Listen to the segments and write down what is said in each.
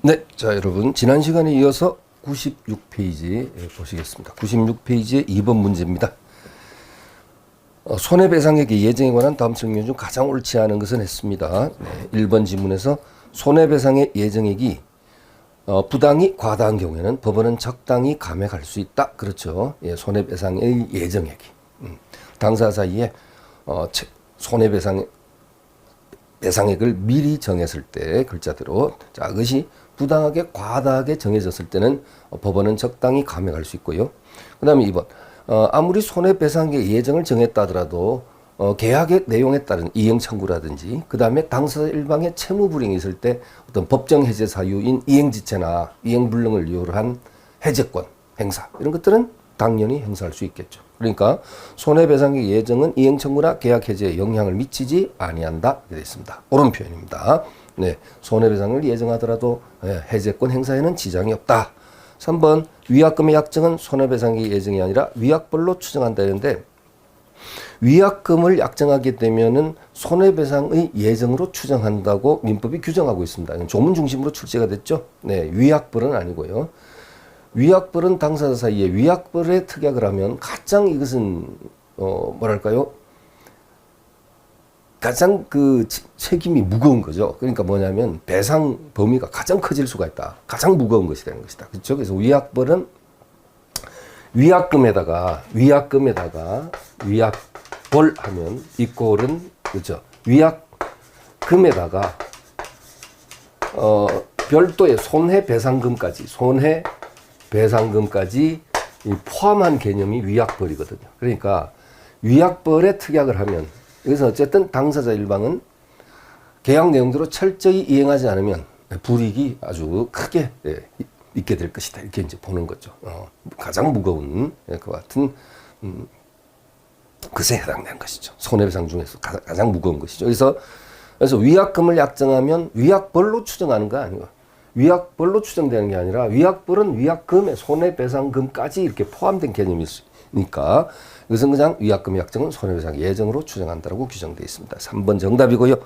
네, 자 여러분 지난 시간에 이어서 96페이지 보시겠습니다. 96페이지의 2번 문제입니다. 손해배상액의 예정에 관한 다음 설명 중 가장 옳지 않은 것은 했습니다. 1번 지문에서 손해배상의 예정액이 부당히 과다한 경우에는 법원은 적당히 감액할 수 있다. 그렇죠. 예, 손해배상의 예정액이 당사 사이에 배상액을 미리 정했을 때 글자대로 자 그것이 부당하게 과다하게 정해졌을 때는 법원은 적당히 감액할 수 있고요. 그 다음에 2번 아무리 손해배상액의 예정을 정했다 하더라도 계약의 내용에 따른 이행 청구라든지 그 다음에 당사자 일방의 채무 불이행이 있을 때 어떤 법정 해제 사유인 이행지체나 이행불능을 이유로 한 해제권 행사 이런 것들은 당연히 행사할 수 있겠죠. 그러니까 손해배상의 예정은 이행 청구나 계약 해제에 영향을 미치지 아니한다 이렇게 되어 있습니다. 옳은 표현입니다. 네, 손해배상을 예정하더라도 해제권 행사에는 지장이 없다. 3번 위약금의 약정은 손해배상의 예정이 아니라 위약벌로 추정한다 했는데 위약금을 약정하게 되면은 손해배상의 예정으로 추정한다고 민법이 규정하고 있습니다. 이건 조문 중심으로 출제가 됐죠. 네, 위약벌은 아니고요. 위약벌은 당사자 사이에 위약벌에 특약을 하면 가장 이것은 뭐랄까요? 가장 그 책임이 무거운 거죠. 그러니까 뭐냐면 배상 범위가 가장 커질 수가 있다. 가장 무거운 것이 되는 것이다. 그렇죠? 그래서 위약벌은 위약금에다가 위약벌 하면 이꼴은 그렇죠. 위약금에다가 별도의 손해배상금까지 포함한 개념이 위약벌이거든요. 그러니까 위약벌에 특약을 하면 여기서 어쨌든 당사자 일방은 계약 내용대로 철저히 이행하지 않으면 불이익이 아주 크게 있게 될 것이다. 이렇게 이제 보는 거죠. 가장 무거운 그와 같은 것에 해당되는 것이죠. 손해배상 중에서 가장 무거운 것이죠. 그래서 위약금을 약정하면 위약벌로 추정하는 거 아니고 위약벌로 추정되는 게 아니라 위약벌은 위약금에 손해배상금까지 이렇게 포함된 개념이니까 이것은 그냥 위약금 약정은 손해배상 예정으로 추정한다고 규정되어 있습니다. 3번 정답이고요.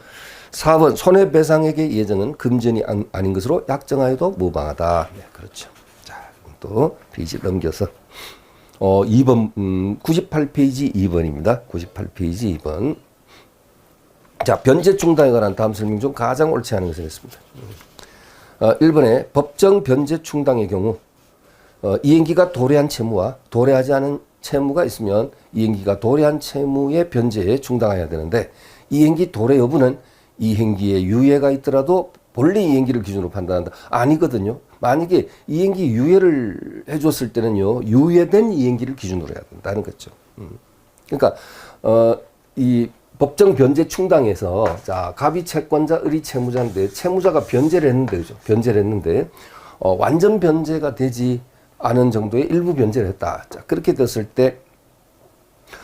4번 손해배상액의 예정은 금전이 아닌 것으로 약정하여도 무방하다. 네, 그렇죠. 자, 또 페이지 넘겨서 2번 98페이지 2번입니다. 98페이지 2번. 자, 변제 충당에 관한 다음 설명 중 가장 옳지 않은 것을 했습니다. 1번에 법정 변제 충당의 경우 이행기가 도래한 채무와 도래하지 않은 채무가 있으면 이행기가 도래한 채무의 변제에 충당해야 되는데 이행기 도래 여부는 이행기에 유예가 있더라도 본래 이행기를 기준으로 판단한다. 아니거든요. 만약에 이행기 유예를 해줬을 때는요. 유예된 이행기를 기준으로 해야 된다는 거죠. 그러니까 이 법정 변제 충당에서 자 갑이 채권자, 을이 채무자인데 채무자가 변제를 했는데 그죠? 변제를 했는데 완전 변제가 되지 않은 정도의 일부 변제를 했다. 자 그렇게 됐을 때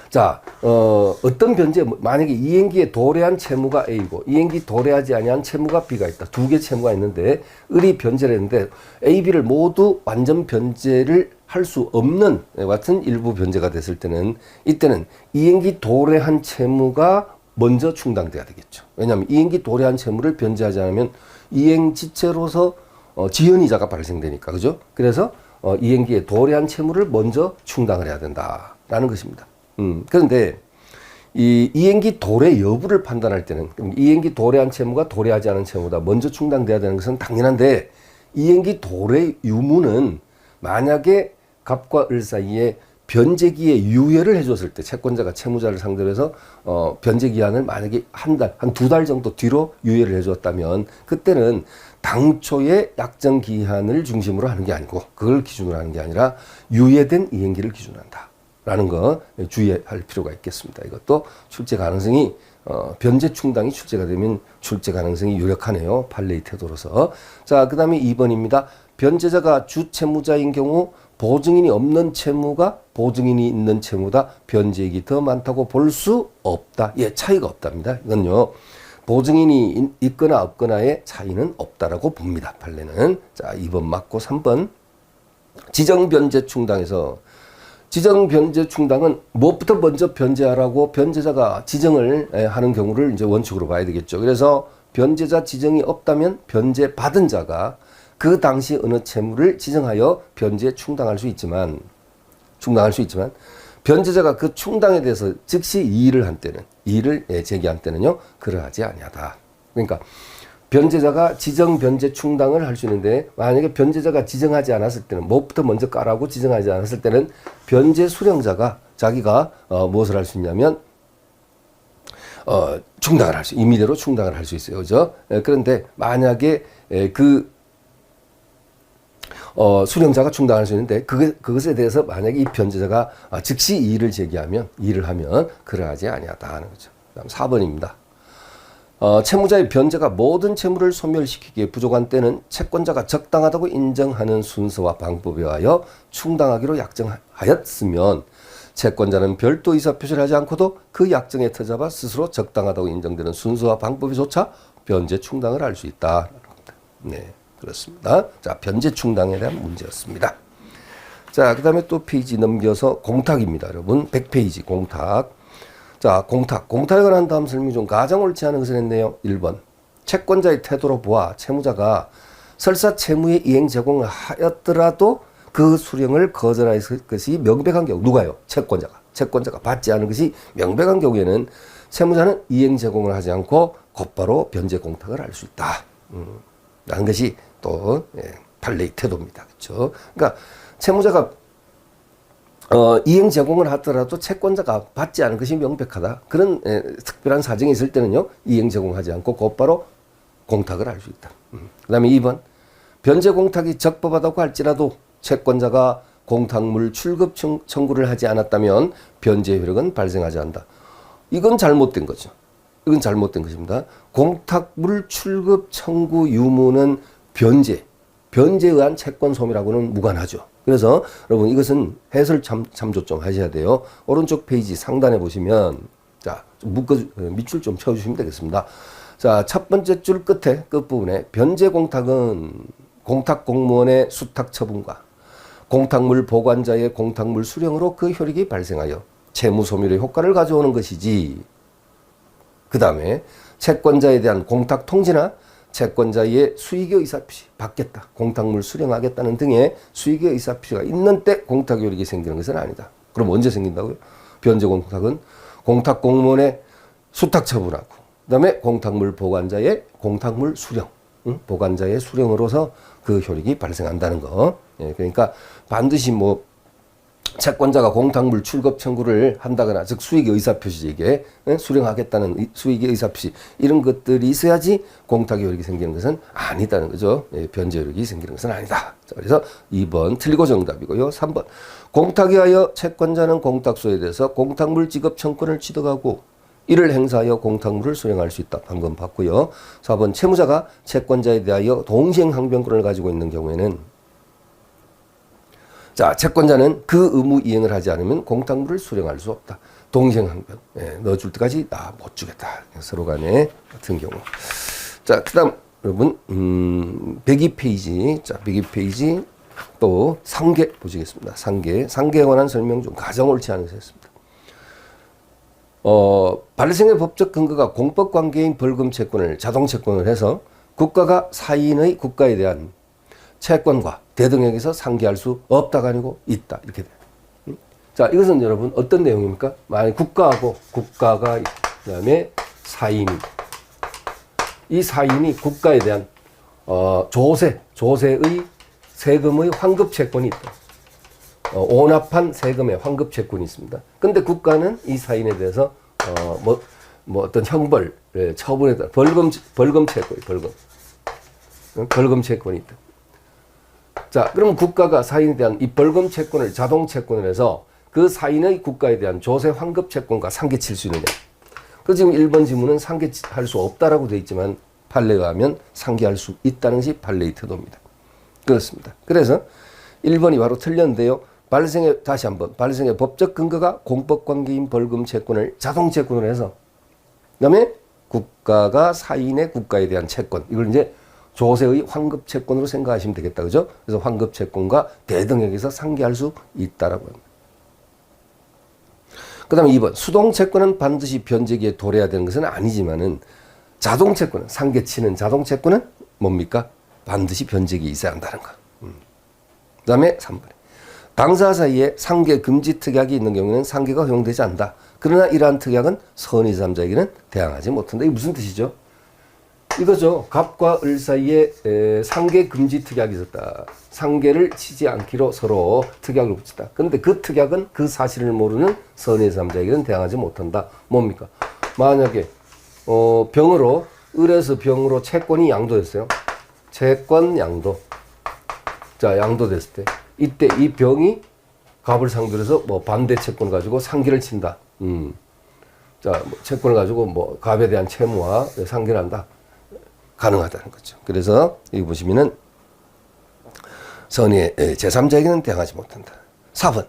자 어떤 변제 만약에 이행기에 도래한 채무가 A고 이행기 도래하지 아니한 채무가 B가 있다. 두 개 채무가 있는데 을이 변제를 했는데 A, B를 모두 완전 변제를 할 수 없는 같은 일부 변제가 됐을 때는 이때는 이행기 도래한 채무가 먼저 충당돼야 되겠죠. 왜냐하면 이행기 도래한 채무를 변제하지 않으면 이행지체로서 지연이자가 발생되니까 그죠? 그래서 이행기에 도래한 채무를 먼저 충당을 해야 된다라는 것입니다. 그런데 이 이행기 도래 여부를 판단할 때는 이행기 도래한 채무가 도래하지 않은 채무보다 먼저 충당돼야 되는 것은 당연한데 이행기 도래 유무는 만약에 갑과 을 사이에 변제기에 유예를 해줬을 때 채권자가 채무자를 상대로 해서 변제 기한을 만약에 한 두 달 정도 뒤로 유예를 해줬다면 그때는 당초의 약정 기한을 중심으로 하는 게 아니고 그걸 기준으로 하는 게 아니라 유예된 이행기를 기준으로 한다라는 거 주의할 필요가 있겠습니다. 이것도 출제 가능성이 변제 충당이 출제가 되면 출제 가능성이 유력하네요. 판례의 태도로서. 자, 그 다음에 2번입니다. 변제자가 주채무자인 경우 보증인이 없는 채무가 보증인이 있는 채무보다 변제액이 더 많다고 볼 수 없다. 예, 차이가 없답니다. 이건요. 보증인이 있거나 없거나의 차이는 없다라고 봅니다. 판례는. 자, 2번 맞고 3번. 지정변제 충당에서 지정변제 충당은 무엇부터 먼저 변제하라고 변제자가 지정을 하는 경우를 이제 원칙으로 봐야 되겠죠. 그래서 변제자 지정이 없다면 변제 받은 자가 그 당시 어느 채무를 지정하여 변제에 충당할 수 있지만 변제자가 그 충당에 대해서 즉시 이의를 한 때는, 이의를 제기한 때는요, 그러하지 아니하다. 그러니까 변제자가 지정 변제 충당을 할 수 있는데, 만약에 변제자가 지정하지 않았을 때는, 뭐부터 먼저 까라고 지정하지 않았을 때는 변제 수령자가 자기가 무엇을 할 수 있냐면 충당을 할 수, 임의대로 충당을 할 수 있어요. 그죠? 그런데 만약에 수령자가 충당할 수 있는데 그것에 대해서 만약에 이 변제자가 즉시 이의를 제기하면, 이의를 하면 그러하지 아니하다 하는 거죠. 다음 4번입니다. 채무자의 변제가 모든 채무를 소멸시키기에 부족한 때는 채권자가 적당하다고 인정하는 순서와 방법에 의하여 충당하기로 약정하였으면 채권자는 별도 의사표시를 하지 않고도 그 약정에 터잡아 스스로 적당하다고 인정되는 순서와 방법에조차 변제 충당을 할 수 있다. 네, 그렇습니다. 자, 변제 충당에 대한 문제였습니다. 자, 그 다음에 또 페이지 넘겨서 공탁입니다. 여러분, 100페이지 공탁. 자, 공탁에 관한 다음 설명 중 가장 옳지 않은 것을 했네요. 1번. 채권자의 태도로 보아 채무자가 설사 채무의 이행 제공을 하였더라도 그 수령을 거절할 것이 명백한 경우, 누가요? 채권자가 받지 않은 것이 명백한 경우에는 채무자는 이행 제공을 하지 않고 곧바로 변제 공탁을 할 수 있다. 라는 것이 또 판례의 태도입니다. 그렇죠? 그러니까 채무자가 이행 제공을 하더라도 채권자가 받지 않은 것이 명백하다. 그런 특별한 사정이 있을 때는요, 이행 제공하지 않고 곧바로 공탁을 할 수 있다. 그 다음에 2번. 변제 공탁이 적법하다고 할지라도 채권자가 공탁물 출급 청구를 하지 않았다면 변제 효력은 발생하지 않는다. 이건 잘못된 거죠. 이건 잘못된 것입니다. 공탁물 출급 청구 유무는 변제에 의한 채권 소멸하고는 무관하죠. 그래서 여러분 이것은 해설 참조 좀 하셔야 돼요. 오른쪽 페이지 상단에 보시면, 자, 밑줄 좀 쳐주시면 되겠습니다. 자, 첫 번째 줄 끝부분에 변제 공탁은 공탁 공무원의 수탁 처분과 공탁물 보관자의 공탁물 수령으로 그 효력이 발생하여 채무 소멸의 효과를 가져오는 것이지, 그 다음에 채권자에 대한 공탁 통지나 채권자의 수익의 의사표시 받겠다, 공탁물 수령하겠다는 등의 수익의 의사표시가 있는 때 공탁 효력이 생기는 것은 아니다. 그럼 언제 생긴다고요? 변제 공탁은 공탁 공무원의 수탁 처분하고, 그 다음에 공탁물 보관자의 공탁물 수령, 보관자의 수령으로서 그 효력이 발생한다는 거. 그러니까 반드시 채권자가 공탁물 출급 청구를 한다거나, 즉 수익의 의사표시, 이게 수령하겠다는 수익의 의사표시, 이런 것들이 있어야지 공탁 효력이 생기는 것은 아니다는 거죠. 변제 효력이 생기는 것은 아니다. 자, 그래서 2번 틀리고 정답이고요. 3번. 공탁에 하여 채권자는 공탁소에 대해서 공탁물 지급 청구권을 취득하고 이를 행사하여 공탁물을 수령할 수 있다. 방금 봤고요. 4번. 채무자가 채권자에 대하여 동시행항변권을 가지고 있는 경우에는, 자, 채권자는 그 의무 이행을 하지 않으면 공탁물을 수령할 수 없다. 동시행항변. 넣어줄 때까지 못 주겠다. 서로 간에 같은 경우. 자, 그 다음 여러분 102페이지. 자, 102페이지 또 상계 보시겠습니다. 상계에 관한 설명 중 가장 옳지 않은 것이었습니다. 발생의 법적 근거가 공법 관계인 벌금 채권을 자동 채권을 해서 국가가 사인의 국가에 대한 채권과 대등액에서 상계할 수 없다가 아니고 있다. 이렇게 돼요. 자, 이것은 여러분 어떤 내용입니까? 만약 국가가 그다음에 사인이, 이 사인이 국가에 대한 조세의 세금의 환급 채권이 있다. 오납한 세금의 환급 채권이 있습니다. 근데 국가는 이 사인에 대해서 어떤 형벌, 처분에 따라 벌금 채권이 있다. 자, 그럼 국가가 사인에 대한 이 벌금 채권을 자동 채권을 해서 그 사인의 국가에 대한 조세 환급 채권과 상계칠 수 있느냐. 그래서 지금 1번 지문은 상계할 수 없다라고 되어 있지만 판례에 의하면 상계할 수 있다는 것이 판례의 태도입니다. 그렇습니다. 그래서 1번이 바로 틀렸는데요. 다시 한번 발생의 법적 근거가 공법 관계인 벌금 채권을 자동 채권으로 해서, 그 다음에 국가가 사인의 국가에 대한 채권, 이걸 이제 조세의 환급 채권으로 생각하시면 되겠다. 그죠? 그래서 환급 채권과 대등액에서 상계할 수 있다라고 합니다. 그 다음에 2번. 수동 채권은 반드시 변제기에 도래해야 되는 것은 아니지만은 자동 채권은, 상계치는 자동 채권은 뭡니까? 반드시 변제기 있어야 한다는 거. 그 다음에 3번. 당사 사이에 상계 금지 특약이 있는 경우에는 상계가 허용되지 않는다. 그러나 이러한 특약은 선의 제3자에게는 대항하지 못한다. 이게 무슨 뜻이죠? 이거죠. 갑과 을 사이에 상계 금지 특약이 있었다. 상계를 치지 않기로 서로 특약을 붙였다. 그런데 그 특약은 그 사실을 모르는 선의 제3자에게는 대항하지 못한다. 뭡니까? 만약에 병으로 을에서 병으로 채권이 양도됐어요. 채권 양도. 자, 양도됐을 때 이때 이 병이 갑을 상대로 해서 뭐 반대 채권 가지고 상계를 친다. 자, 뭐 채권을 가지고 뭐 갑에 대한 채무와 상계를 한다. 가능하다는 거죠. 그래서 여기 보시면은 선의 제3자에게는 대항하지 못한다. 4번.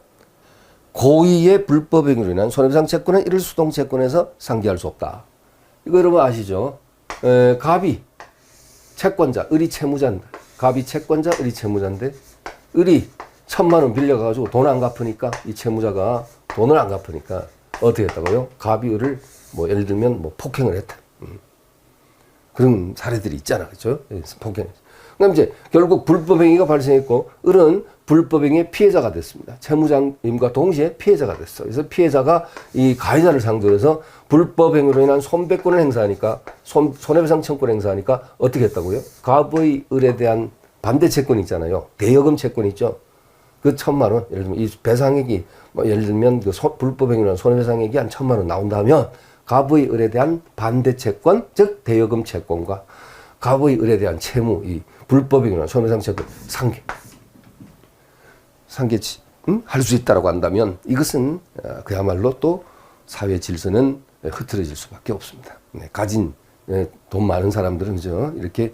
고의의 불법 행위로 인한 손해배상 채권은 이를 수동 채권에서 상계할 수 없다. 이거 여러분 아시죠? 갑이 채권자, 을이 채무자인데, 갑이 채권자, 을이 채무자인데, 을이 1,000만 원 빌려가지고 돈 안 갚으니까, 이 채무자가 돈을 안 갚으니까, 어떻게 했다고요? 갑이 을을, 뭐, 예를 들면, 뭐, 폭행을 했다. 그런 사례들이 있잖아. 그죠? 폭행. 그럼 이제, 결국 불법행위가 발생했고, 을은 불법행위의 피해자가 됐습니다. 채무자님과 동시에 피해자가 됐어. 그래서 피해자가 이 가해자를 상대로 해서 불법행위로 인한 손배권을 행사하니까, 손해배상 청구를 행사하니까 어떻게 했다고요? 갑의 을에 대한 반대 채권 있잖아요. 대여금 채권 있죠. 그 1,000만 원, 예를 들면 이 배상액이, 뭐 예를 들면 그 불법행위로 인한 손해배상액이 한 1,000만 원 나온다면, 갑의 을에 대한 반대 채권, 즉 대여금 채권과 갑의 을에 대한 채무, 이 불법행위로 인한 손해배상 채권, 상계치 할 수 있다라고 한다면 이것은 그야말로 또 사회 질서는 흐트러질 수밖에 없습니다. 네, 가진 돈 많은 사람들은 이렇게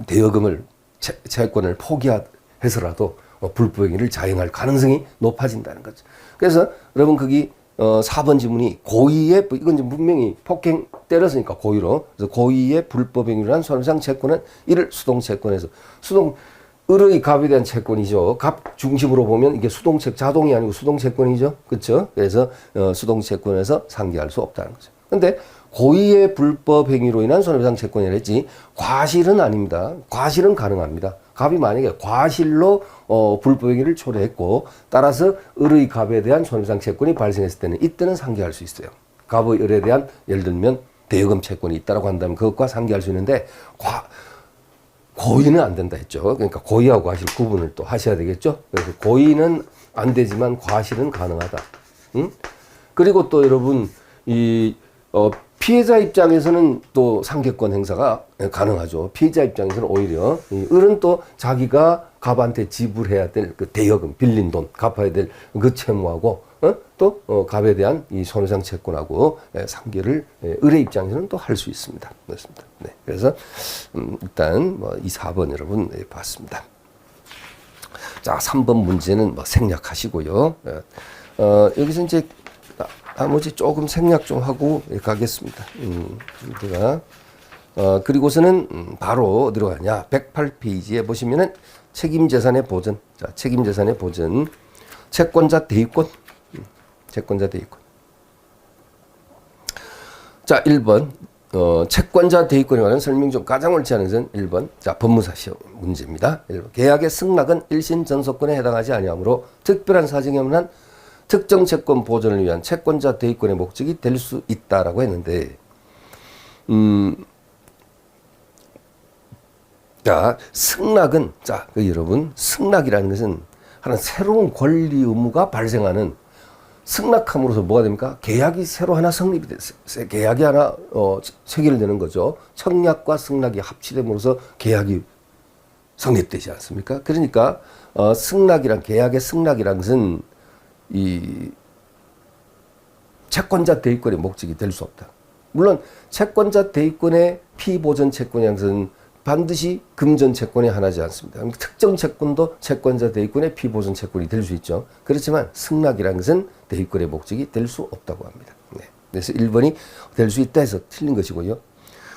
대여금을 채권을 포기해서라도 불법행위를 자행할 가능성이 높아진다는 거죠. 그래서 여러분 거기 4번 지문이 고의의, 이건 이제 분명히 폭행 때렸으니까 고의로, 그래서 고의의 불법행위로 한 손해배상 채권은 이를 수동채권에서 을의 갑에 대한 채권이죠. 갑 중심으로 보면 이게 자동이 아니고 수동채권이죠. 그렇죠? 그래서 수동채권에서 상계할 수 없다는 거죠. 근데 고의의 불법행위로 인한 손해배상 채권이라 했지 과실은 아닙니다. 과실은 가능합니다. 갑이 만약에 과실로 불법행위를 초래했고 따라서 을의 갑에 대한 손해배상 채권이 발생했을 때는 이때는 상계할 수 있어요. 갑의 을에 대한 예를 들면 대여금 채권이 있다고 한다면 그것과 상계할 수 있는데 고의는 안 된다 했죠. 그러니까 고의하고 과실 구분을 또 하셔야 되겠죠. 그래서 고의는 안 되지만 과실은 가능하다. 그리고 또 여러분 피해자 입장에서는 또 상계권 행사가 가능하죠. 피해자 입장에서는 오히려 을은 또 자기가 갑한테 지불해야 될 그 대여금, 빌린 돈, 갚아야 될 그 채무하고 또 갑에 대한 이 손해배상 채권하고 상계를 을의 입장에서는 또 할 수 있습니다. 그렇습니다. 네. 그래서 일단 이 4번 여러분 봤습니다. 자, 3번 문제는 생략하시고요. 여기서 이제 나머지 조금 생략 좀 하고 가겠습니다. 제가 그리고서는 바로 어디로 가냐? 108페이지에 보시면은 책임재산의 보전. 자, 책임재산의 보전. 채권자 대위권. 채권자 대위권. 자, 1번. 채권자 대위권에 관한 설명 중 가장 옳지 않은 것은 1번. 자, 법무사 시험 문제입니다. 1번. 계약의 승낙은 일신 전속권에 해당하지 아니하므로 특별한 사정이 없는 특정 채권 보전을 위한 채권자 대위권의 목적이 될 수 있다라고 했는데, 자, 승낙은, 자, 여러분, 승낙이라는 것은 하나 새로운 권리 의무가 발생하는 승낙함으로써 뭐가 됩니까? 계약이 새로 하나 성립이 됐어요. 계약이 하나, 체결되는 거죠. 청약과 승낙이 합치됨으로써 계약이 성립되지 않습니까? 그러니까, 계약의 승낙이라는 것은 이 채권자 대위권의 목적이 될 수 없다. 물론 채권자 대위권의 피보전 채권이라는 것은 반드시 금전 채권이 하나지 않습니다. 특정 채권도 채권자 대위권의 피보전 채권이 될 수 있죠. 그렇지만 승낙이라는 것은 대위권의 목적이 될 수 없다고 합니다. 네. 그래서 1번이 될 수 있다 해서 틀린 것이고요.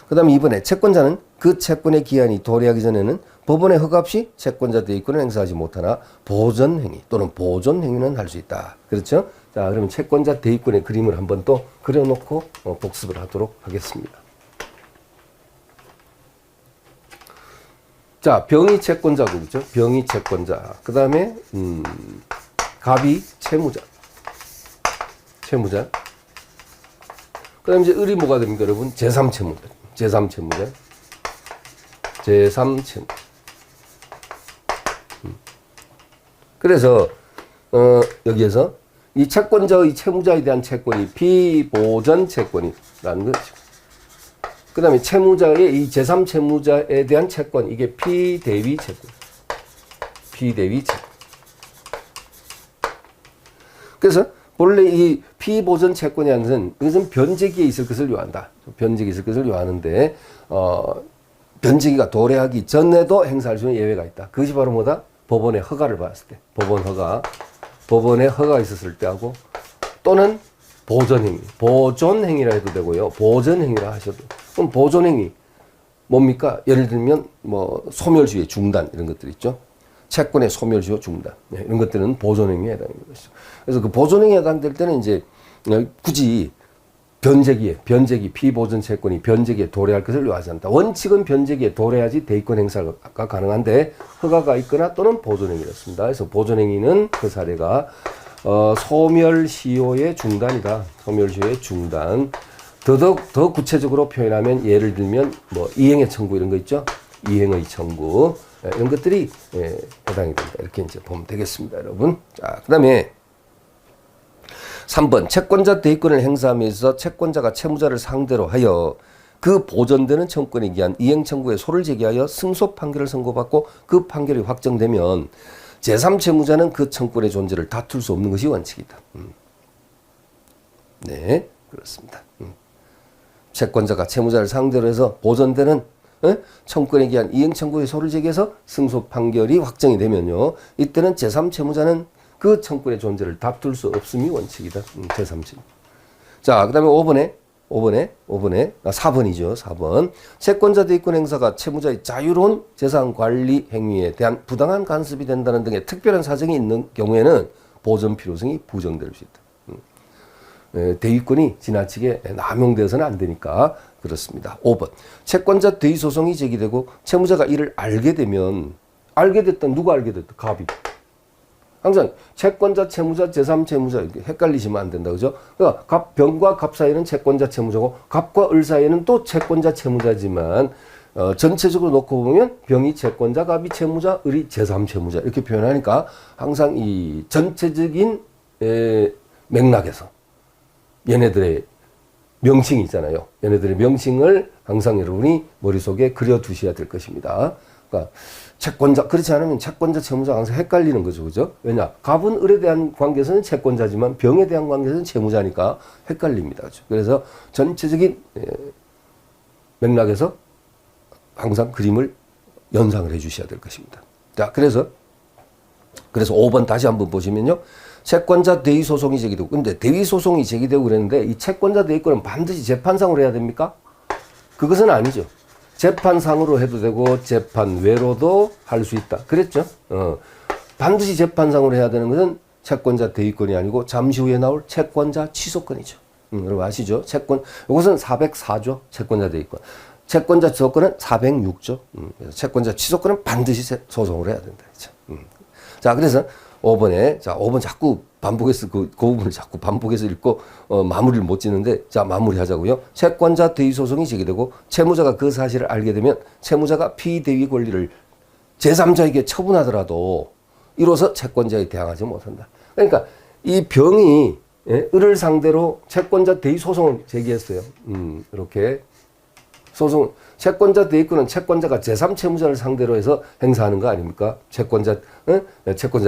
그 다음에 2번에 채권자는 그 채권의 기한이 도래하기 전에는 법원의 허가 없이 채권자 대위권을 행사하지 못하나 보전행위 또는 보존행위는 할 수 있다. 그렇죠? 자, 그러면 채권자 대위권의 그림을 한번 또 그려놓고 복습을 하도록 하겠습니다. 자, 병이 채권자고, 그죠? 병이 채권자. 그 다음에, 갑이 채무자. 채무자. 그 다음에 이제 을이 뭐가 됩니까, 여러분? 제3채무자. 제3채무자. 제3채무. 그래서, 여기에서 이 채권자의 채무자에 대한 채권이 피보전 채권이라는 거죠. 그 다음에 채무자의 이 제3채무자에 대한 채권, 이게 피대위 채권. 피대위 채권. 그래서 본래 이 피보전 채권이라는 것은 이것은 변제기에 있을 것을 요한다. 변제기에 있을 것을 요하는데, 변제기가 도래하기 전에도 행사할 수 있는 예외가 있다. 그것이 바로 뭐다? 법원의 허가를 받았을 때. 법원의 허가가 있었을 때하고, 또는 보존행위. 보존행위라 해도 되고요. 보존행위라 하셔도. 그럼 보존행위 뭡니까? 예를 들면 뭐 소멸시효 중단 이런 것들 있죠. 채권의 소멸시효 중단 이런 것들은 보존행위에 해당하는 것이죠. 그래서 그 보존행위에 해당될 때는 이제 굳이 변제기 피보존 채권이 변제기에 도래할 것을 요하지 않다. 원칙은 변제기에 도래하지 대의권 행사가 가능한데 허가가 있거나 또는 보존행위였습니다. 그래서 보존행위는 그 사례가 소멸시효의 중단이다. 소멸시효의 중단. 더 구체적으로 표현하면 예를 들면 뭐 이행의 청구 이런 거 있죠. 이행의 청구 이런 것들이 해당이 된다. 이렇게 이제 보면 되겠습니다, 여러분. 자, 그다음에 3번 채권자 대의권을 행사하면서 채권자가 채무자를 상대로 하여 그 보전되는 청구권에 기한 이행 청구에 소를 제기하여 승소 판결을 선고받고 그 판결이 확정되면 제3채무자는 그 청구권의 존재를 다툴 수 없는 것이 원칙이다. 네, 그렇습니다. 채권자가 채무자를 상대로 해서 보전되는 청구권에 기한 이행 청구의 소를 제기해서 승소 판결이 확정이 되면요. 이때는 제3채무자는 그 청구권의 존재를 다툴 수 없음이 원칙이다. 제3채무. 자, 그 다음에 4번이죠. 4번. 채권자 대의권 행사가 채무자의 자유로운 재산 관리 행위에 대한 부당한 간섭이 된다는 등의 특별한 사정이 있는 경우에는 보전 필요성이 부정될 수 있다. 대위권이 지나치게 남용되어서는 안 되니까 그렇습니다. 5번. 채권자 대위 소송이 제기되고 채무자가 이를 알게 됐던 누가 알게 됐던 갑이. 항상 채권자, 채무자, 제3채무자 이렇게 헷갈리시면 안 된다. 그죠? 그러니까 병과 갑 사이에는 채권자, 채무자고 갑과 을 사이에는 또 채권자, 채무자지만 전체적으로 놓고 보면 병이 채권자, 갑이 채무자, 을이 제3채무자 이렇게 표현하니까 항상 이 전체적인 맥락에서 얘네들의 명칭이 있잖아요. 얘네들의 명칭을 항상 여러분이 머릿속에 그려두셔야 될 것입니다. 그러니까 채권자, 그렇지 않으면 채권자, 채무자가 항상 헷갈리는 거죠. 그죠? 왜냐? 갑은 을에 대한 관계에서는 채권자지만 병에 대한 관계에서는 채무자니까 헷갈립니다. 그죠? 그래서 전체적인 맥락에서 항상 그림을 연상을 해 주셔야 될 것입니다. 자, 그래서 5번 다시 한번 보시면요. 채권자 대위 소송이 제기되고, 근데 대위 소송이 제기되고 그랬는데 이 채권자 대위권은 반드시 재판상으로 해야 됩니까? 그것은 아니죠. 재판상으로 해도 되고 재판 외로도 할 수 있다. 그랬죠? 반드시 재판상으로 해야 되는 것은 채권자 대위권이 아니고 잠시 후에 나올 채권자 취소권이죠. 여러분 아시죠? 이것은 404조 채권자 대위권. 채권자 취소권은 406조. 그래서 채권자 취소권은 반드시 소송을 해야 된다. 그렇죠? 자, 그래서 5번 자꾸 반복해서 그 부분을 자꾸 반복해서 읽고 마무리를 못 짓는데, 자, 마무리하자고요. 채권자 대위 소송이 제기되고 채무자가 그 사실을 알게 되면 채무자가 피대위 권리를 제3자에게 처분하더라도 이로써 채권자에 대항하지 못한다. 그러니까 이 병이 을을 상대로 채권자 대위 소송을 제기했어요. 이렇게 소송, 채권자 대위권은 채권자가 제3채무자를 상대로 해서 행사하는 거 아닙니까? 채권자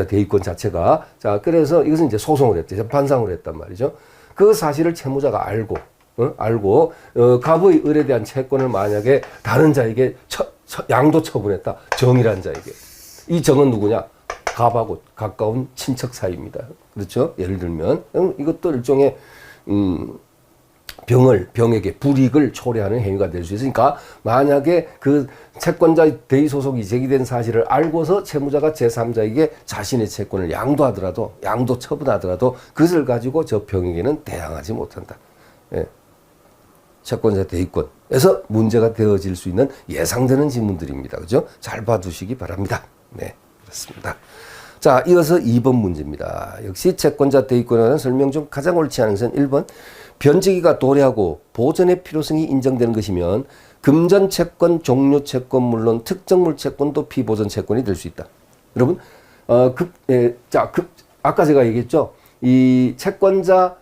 대위권 자체가. 자, 그래서 이것은 이제 소송을 했죠. 재판상으로 했단 말이죠. 그 사실을 채무자가 알고, 갑의 을에 대한 채권을 만약에 다른 자에게 양도 처분했다. 정이란 자에게. 이 정은 누구냐? 갑하고 가까운 친척 사이입니다. 그렇죠? 예를 들면. 이것도 일종의, 병에게 불이익을 초래하는 행위가 될 수 있으니까 만약에 그 채권자 대위 소송이 제기된 사실을 알고서 채무자가 제3자에게 자신의 채권을 양도 처분하더라도 그것을 가지고 저 병에게는 대항하지 못한다. 예. 채권자 대위권에서 문제가 되어질 수 있는 예상되는 지문들입니다. 그죠? 잘 봐두시기 바랍니다. 네, 그렇습니다. 자, 이어서 2번 문제입니다. 역시 채권자 대위권에 관한 설명 중 가장 옳지 않은 것은 1번. 변제기가 도래하고 보전의 필요성이 인정되는 것이면 금전 채권, 종료 채권 물론 특정물 채권도 피보전 채권이 될 수 있다. 여러분, 아까 제가 얘기했죠. 이 채권자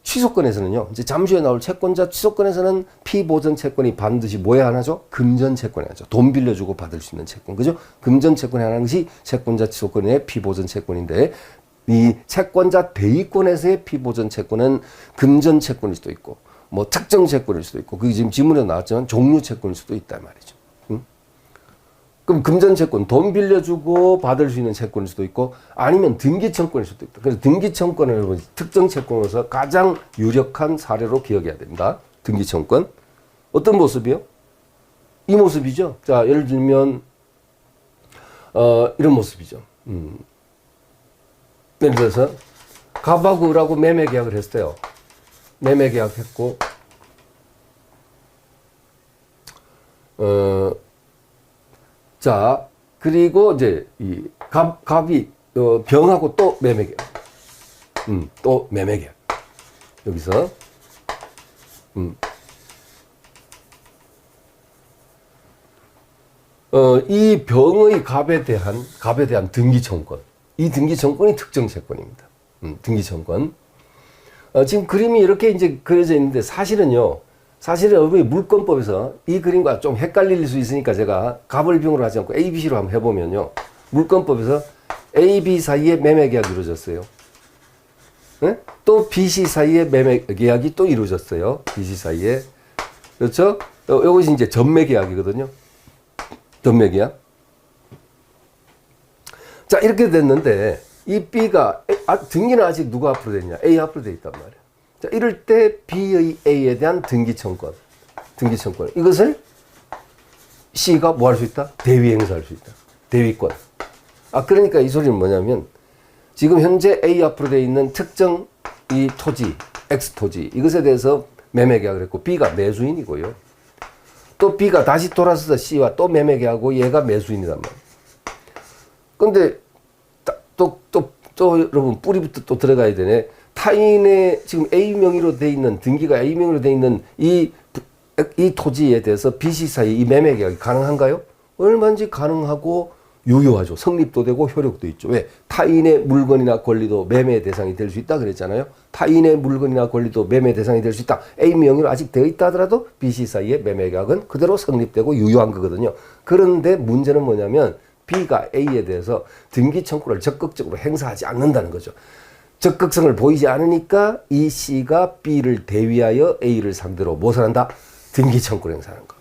취소권에서는요, 이제 잠시 후에 나올 채권자 취소권에서는 피보전 채권이 반드시 뭐에 하나죠? 금전 채권에 하나죠. 돈 빌려주고 받을 수 있는 채권. 그죠? 금전 채권에 하나는 것이 채권자 취소권의 피보전 채권인데, 이 채권자 대위권에서의 피보전 채권은 금전 채권일 수도 있고, 뭐 특정 채권일 수도 있고, 그게 지금 지문에 나왔지만 종류 채권일 수도 있단 말이죠. 그럼 금전 채권, 돈 빌려주고 받을 수 있는 채권일 수도 있고, 아니면 등기청권일 수도 있다. 그래서 등기청권을 여러분 특정 채권으로서 가장 유력한 사례로 기억해야 됩니다. 등기청권. 어떤 모습이요? 이 모습이죠. 자, 예를 들면, 이런 모습이죠. 예를 들어서, 갑하고 을하고 매매 계약을 했어요. 매매 계약했고, 자, 그리고 이제 이 갑이 병하고 또 매매 계약. 또 매매 계약. 여기서 이 병의 갑에 대한 등기 청권. 이 등기 청권이 특정 채권입니다. 등기 청권. 지금 그림이 이렇게 이제 그려져 있는데 사실은 여러분이 물권법에서 이 그림과 좀 헷갈릴 수 있으니까 제가 갑을 병으로 하지 않고 A, B, C로 한번 해보면요. 물권법에서 A, B 사이에 매매 계약이 이루어졌어요. 네? 또 B, C 사이에 매매 계약이 또 이루어졌어요. B, C 사이에. 그렇죠? 이것이 이제 전매 계약이거든요. 전매 계약. 자, 이렇게 됐는데 이 B가 등기는 아직 누가 앞으로 됐냐? A 앞으로 돼 있단 말이에요. 자, 이럴 때 B의 A에 대한 등기청권. 이것을 C가 뭐 할 수 있다? 대위 행사할 수 있다. 대위권. 그러니까 이 소리는 뭐냐면 지금 현재 A 앞으로 되어 있는 특정 이 토지, X 토지, 이것에 대해서 매매 계약을 했고 B가 매수인이고요. 또 B가 다시 돌아서서 C와 또 매매 계약하고 얘가 매수인이란 말이에요. 근데 또 여러분 뿌리부터 또 들어가야 되네. 타인의 지금 A 명의로 돼 있는 등기가 A 명의로 돼 있는 이 토지에 대해서 B, C 사이 이 매매 계약이 가능한가요? 얼마든지 가능하고 유효하죠. 성립도 되고 효력도 있죠. 왜? 타인의 물건이나 권리도 매매 대상이 될 수 있다 그랬잖아요. 타인의 물건이나 권리도 매매 대상이 될 수 있다. A 명의로 아직 되어 있다 하더라도 B, C 사이의 매매 계약은 그대로 성립되고 유효한 거거든요. 그런데 문제는 뭐냐면 B가 A에 대해서 등기 청구를 적극적으로 행사하지 않는다는 거죠. 적극성을 보이지 않으니까 이 C가 B를 대위하여 A를 상대로 무엇을 한다? 등기 청구를 행사하는 거.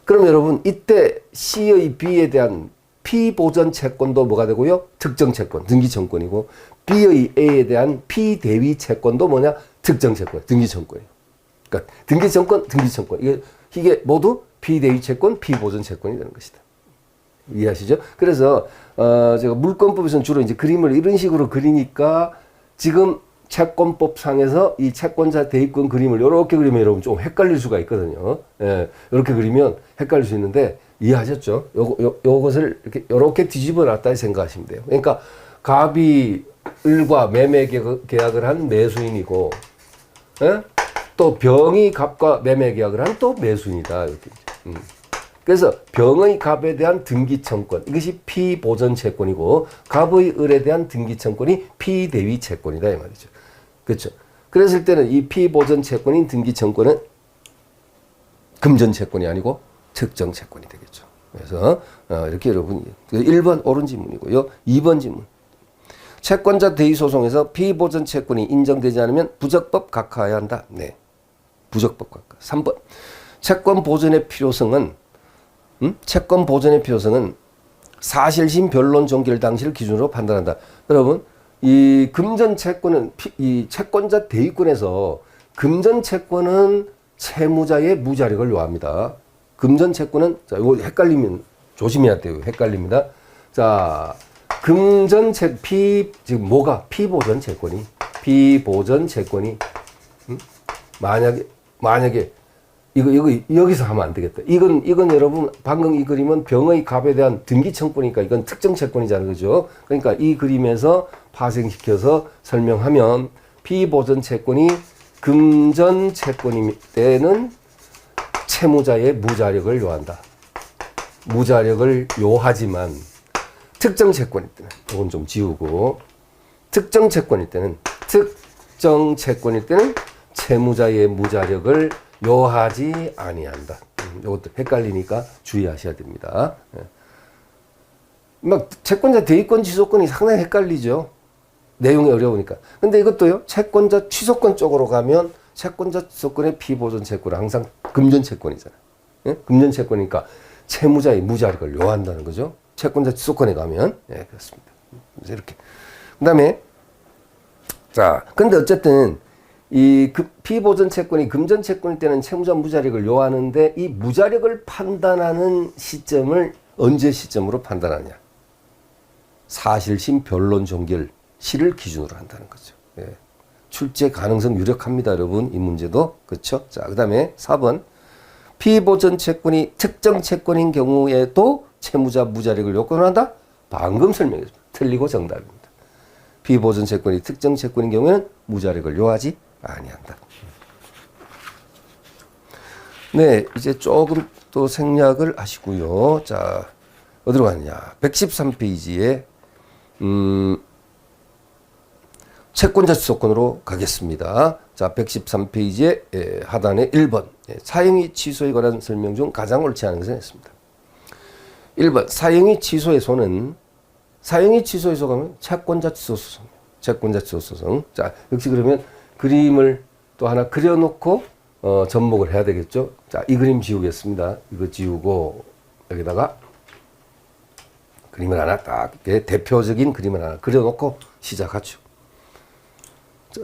그럼 여러분 이때 C의 B에 대한 피보전 채권도 뭐가 되고요? 특정 채권, 등기 청구이고 B의 A에 대한 피대위 채권도 뭐냐? 특정 채권, 등기 청구예요. 그러니까 등기 청권, 등기 청권. 이게 모두 피대위 채권, 피보전 채권이 되는 것이다. 이해하시죠? 그래서 제가 물권법에서는 주로 이제 그림을 이런 식으로 그리니까 지금 채권법상에서 이 채권자 대위권 그림을 이렇게 그리면 여러분 좀 헷갈릴 수가 있거든요. 예, 이렇게 그리면 헷갈릴 수 있는데 이해하셨죠? 요것을 이렇게 뒤집어 놨다 생각하시면 돼요. 그러니까 갑이 을과 매매 계약을 한 매수인이고, 예? 또 병이 갑과 매매 계약을 한 또 매수인이다. 이렇게. 그래서 병의 갑에 대한 등기청권, 이것이 피보전 채권이고 갑의 을에 대한 등기청권이 피대위 채권이다 이 말이죠. 그렇죠. 그랬을 때는 이 피보전 채권인 등기청권은 금전 채권이 아니고 특정 채권이 되겠죠. 그래서 이렇게 여러분 1번 옳은 지문이고요. 2번 지문. 채권자 대위 소송에서 피보전 채권이 인정되지 않으면 부적법 각하해야 한다. 네. 부적법 각하. 3번. 채권 보전의 필요성은 사실심 변론 종결 당시를 기준으로 판단한다. 여러분, 이 금전 채권은 이 채권자 대위권에서 금전 채권은 채무자의 무자력을 요합니다. 금전 채권은 자, 이거 헷갈리면 조심해야 돼요. 헷갈립니다. 자, 금전 지금 뭐가 피보전 채권이 만약에 만약에 이거 여기서 하면 안 되겠다. 이건 여러분 방금 이 그림은 병의 값에 대한 등기 청구니까 이건 특정 채권이잖아요, 그죠? 그러니까 이 그림에서 파생시켜서 설명하면 피보전 채권이 금전 채권일 때는 채무자의 무자력을 요한다. 무자력을 요하지만 특정 채권일 때는 이건 좀 지우고 특정 채권일 때는 채무자의 무자력을 요하지 아니한다. 이것도 헷갈리니까 주의하셔야 됩니다. 막 채권자 대위권 취소권이 상당히 헷갈리죠. 내용이 어려우니까. 근데 이것도요. 채권자 취소권 쪽으로 가면 채권자 취소권의 피보전 채권은 항상 금전 채권이잖아요. 예? 금전 채권이니까 채무자의 무자력을 요한다는 거죠. 채권자 취소권에 가면 그렇습니다. 그래서 이렇게. 그다음에 자, 근데 어쨌든 이 피보전 채권이 금전 채권일 때는 채무자 무자력을 요하는데 이 무자력을 판단하는 시점을 언제 시점으로 판단하냐? 사실심 변론 종결 시를 기준으로 한다는 거죠. 예. 출제 가능성 유력합니다, 여러분. 이 문제도. 그렇죠? 자, 그다음에 4번. 피보전 채권이 특정 채권인 경우에도 채무자 무자력을 요건을 한다? 방금 설명했습니다. 틀리고 정답입니다. 피보전 채권이 특정 채권인 경우에는 무자력을 요하지 아니한다. 네, 이제 조금 또 생략을 하시고요. 자, 어디로 가느냐? 113페이지에 채권자 취소권으로 가겠습니다. 자, 113페이지에 하단에 1번 사행위 취소에 관한 설명 중 가장 옳지 않은 것은 했습니다. 1번 사행위 취소에서는 사행위 취소에서 가면 채권자 취소 소송. 채권자 취소 소송. 자, 역시 그러면 그림을 또 하나 그려놓고 접목을 해야 되겠죠. 자, 이 그림 지우겠습니다. 이거 지우고 여기다가 그림을 하나 딱 이렇게 대표적인 그림을 하나 그려놓고 시작하죠. 자,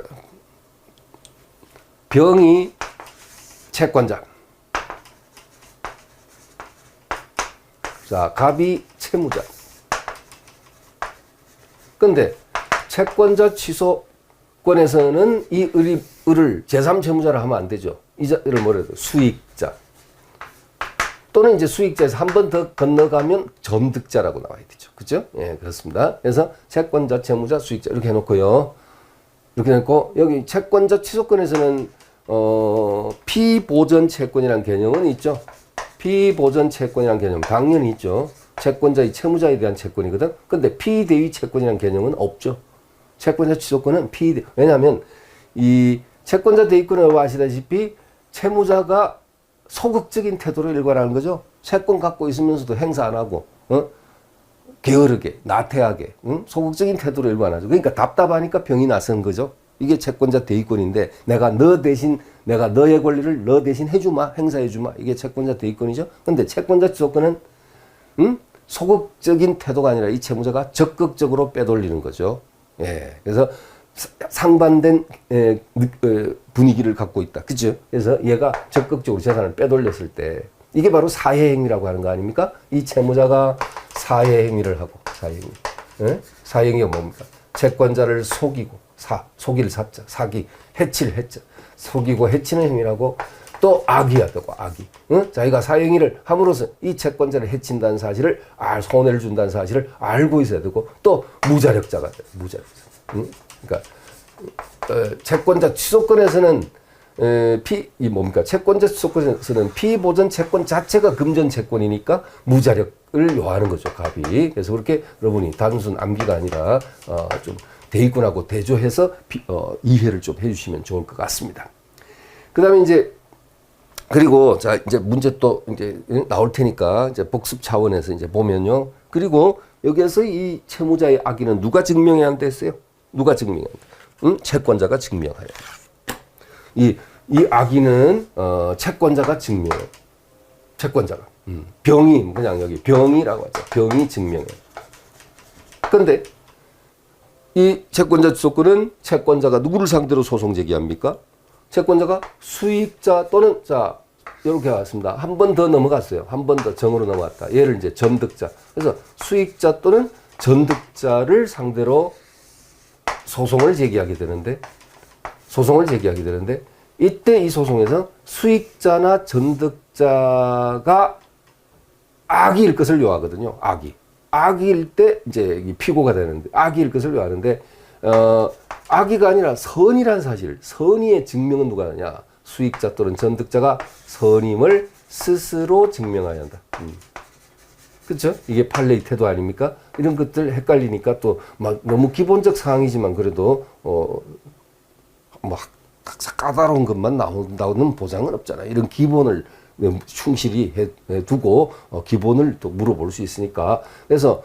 병이 채권자. 자, 갑이 채무자. 근데 채권자 취소권에서는 이 을을 제3채무자로 하면 안 되죠. 이자를 뭐래도 수익자. 또는 이제 수익자에서 한 번 더 건너가면 점득자라고 나와야 되죠. 그죠? 예, 그렇습니다. 그래서 채권자, 채무자, 수익자 이렇게 해놓고요. 이렇게 해놓고 여기 채권자 취소권에서는 피보전 채권이라는 개념은 있죠. 피보전 채권이라는 개념 당연히 있죠. 채권자의 채무자에 대한 채권이거든. 근데 피대위 채권이라는 개념은 없죠. 채권자 취소권은 왜냐하면 이 채권자 대위권을 아시다시피 채무자가 소극적인 태도를 일관하는 거죠. 채권 갖고 있으면서도 행사 안 하고 게으르게 나태하게 소극적인 태도를 일관하죠. 그러니까 답답하니까 병이 나선 거죠. 이게 채권자 대위권인데 내가 너의 권리를 너 대신 해주마, 행사해주마. 이게 채권자 대위권이죠. 근데 채권자 취소권은 소극적인 태도가 아니라 이 채무자가 적극적으로 빼돌리는 거죠. 예, 그래서 상반된 분위기를 갖고 있다. 그죠? 그래서 얘가 적극적으로 재산을 빼돌렸을 때 이게 바로 사해행위라고 하는 거 아닙니까? 이 채무자가 사해행위를 하고 사해행위. 예? 사해행위가 뭡니까? 채권자를 속이고 속일 사자, 사기, 해칠 해자, 속이고 해치는 행위라고 또 악이야, 또 악이. 응? 자기가 사행위를 함으로써 이 채권자를 해친다는 사실을 손해를 준다는 사실을 알고 있어야 되고 또 무자력자가 돼. 무자력자. 응? 그러니까 채권자 취소권에서는 채권자 취소권에서는 피보전 채권 자체가 금전 채권이니까 무자력을 요하는 거죠, 갑이. 그래서 그렇게 여러분이 단순 암기가 아니라 좀 대위권하고 대조해서 이해를 좀 해주시면 좋을 것 같습니다. 그다음에 그리고 자 이제 문제 또 이제 나올 테니까 이제 복습 차원에서 이제 보면요. 그리고 여기에서 이 채무자의 악의는 누가 증명해야 한다 했어요? 누가 증명해야 한다? 채권자가 증명해야 한다. 이 악의는 채권자가 증명해. 채권자가. 병이 그냥 여기 병이라고 하죠. 병이 증명해. 그런데 이 채권자 취소권은 채권자가 누구를 상대로 소송 제기합니까? 채권자가 수익자 또는 자 이렇게 왔습니다. 한 번 더 넘어갔어요. 한 번 더 정으로 넘어갔다. 얘를 이제 전득자. 그래서 수익자 또는 전득자를 상대로 소송을 제기하게 되는데 이때 이 소송에서 수익자나 전득자가 악의일 것을 요하거든요. 악의일 때 이제 피고가 되는데, 악의일 것을 요하는데, 악의가 아니라 선의란 사실, 선의의 증명은 누가 하느냐? 수익자 또는 전득자가 선임을 스스로 증명해야 한다. 그렇죠? 이게 판례의 태도 아닙니까? 이런 것들 헷갈리니까 또 막 너무 기본적 사항이지만 그래도 막 까다로운 것만 나오는 보장은 없잖아요. 이런 기본을 충실히 두고 기본을 또 물어볼 수 있으니까. 그래서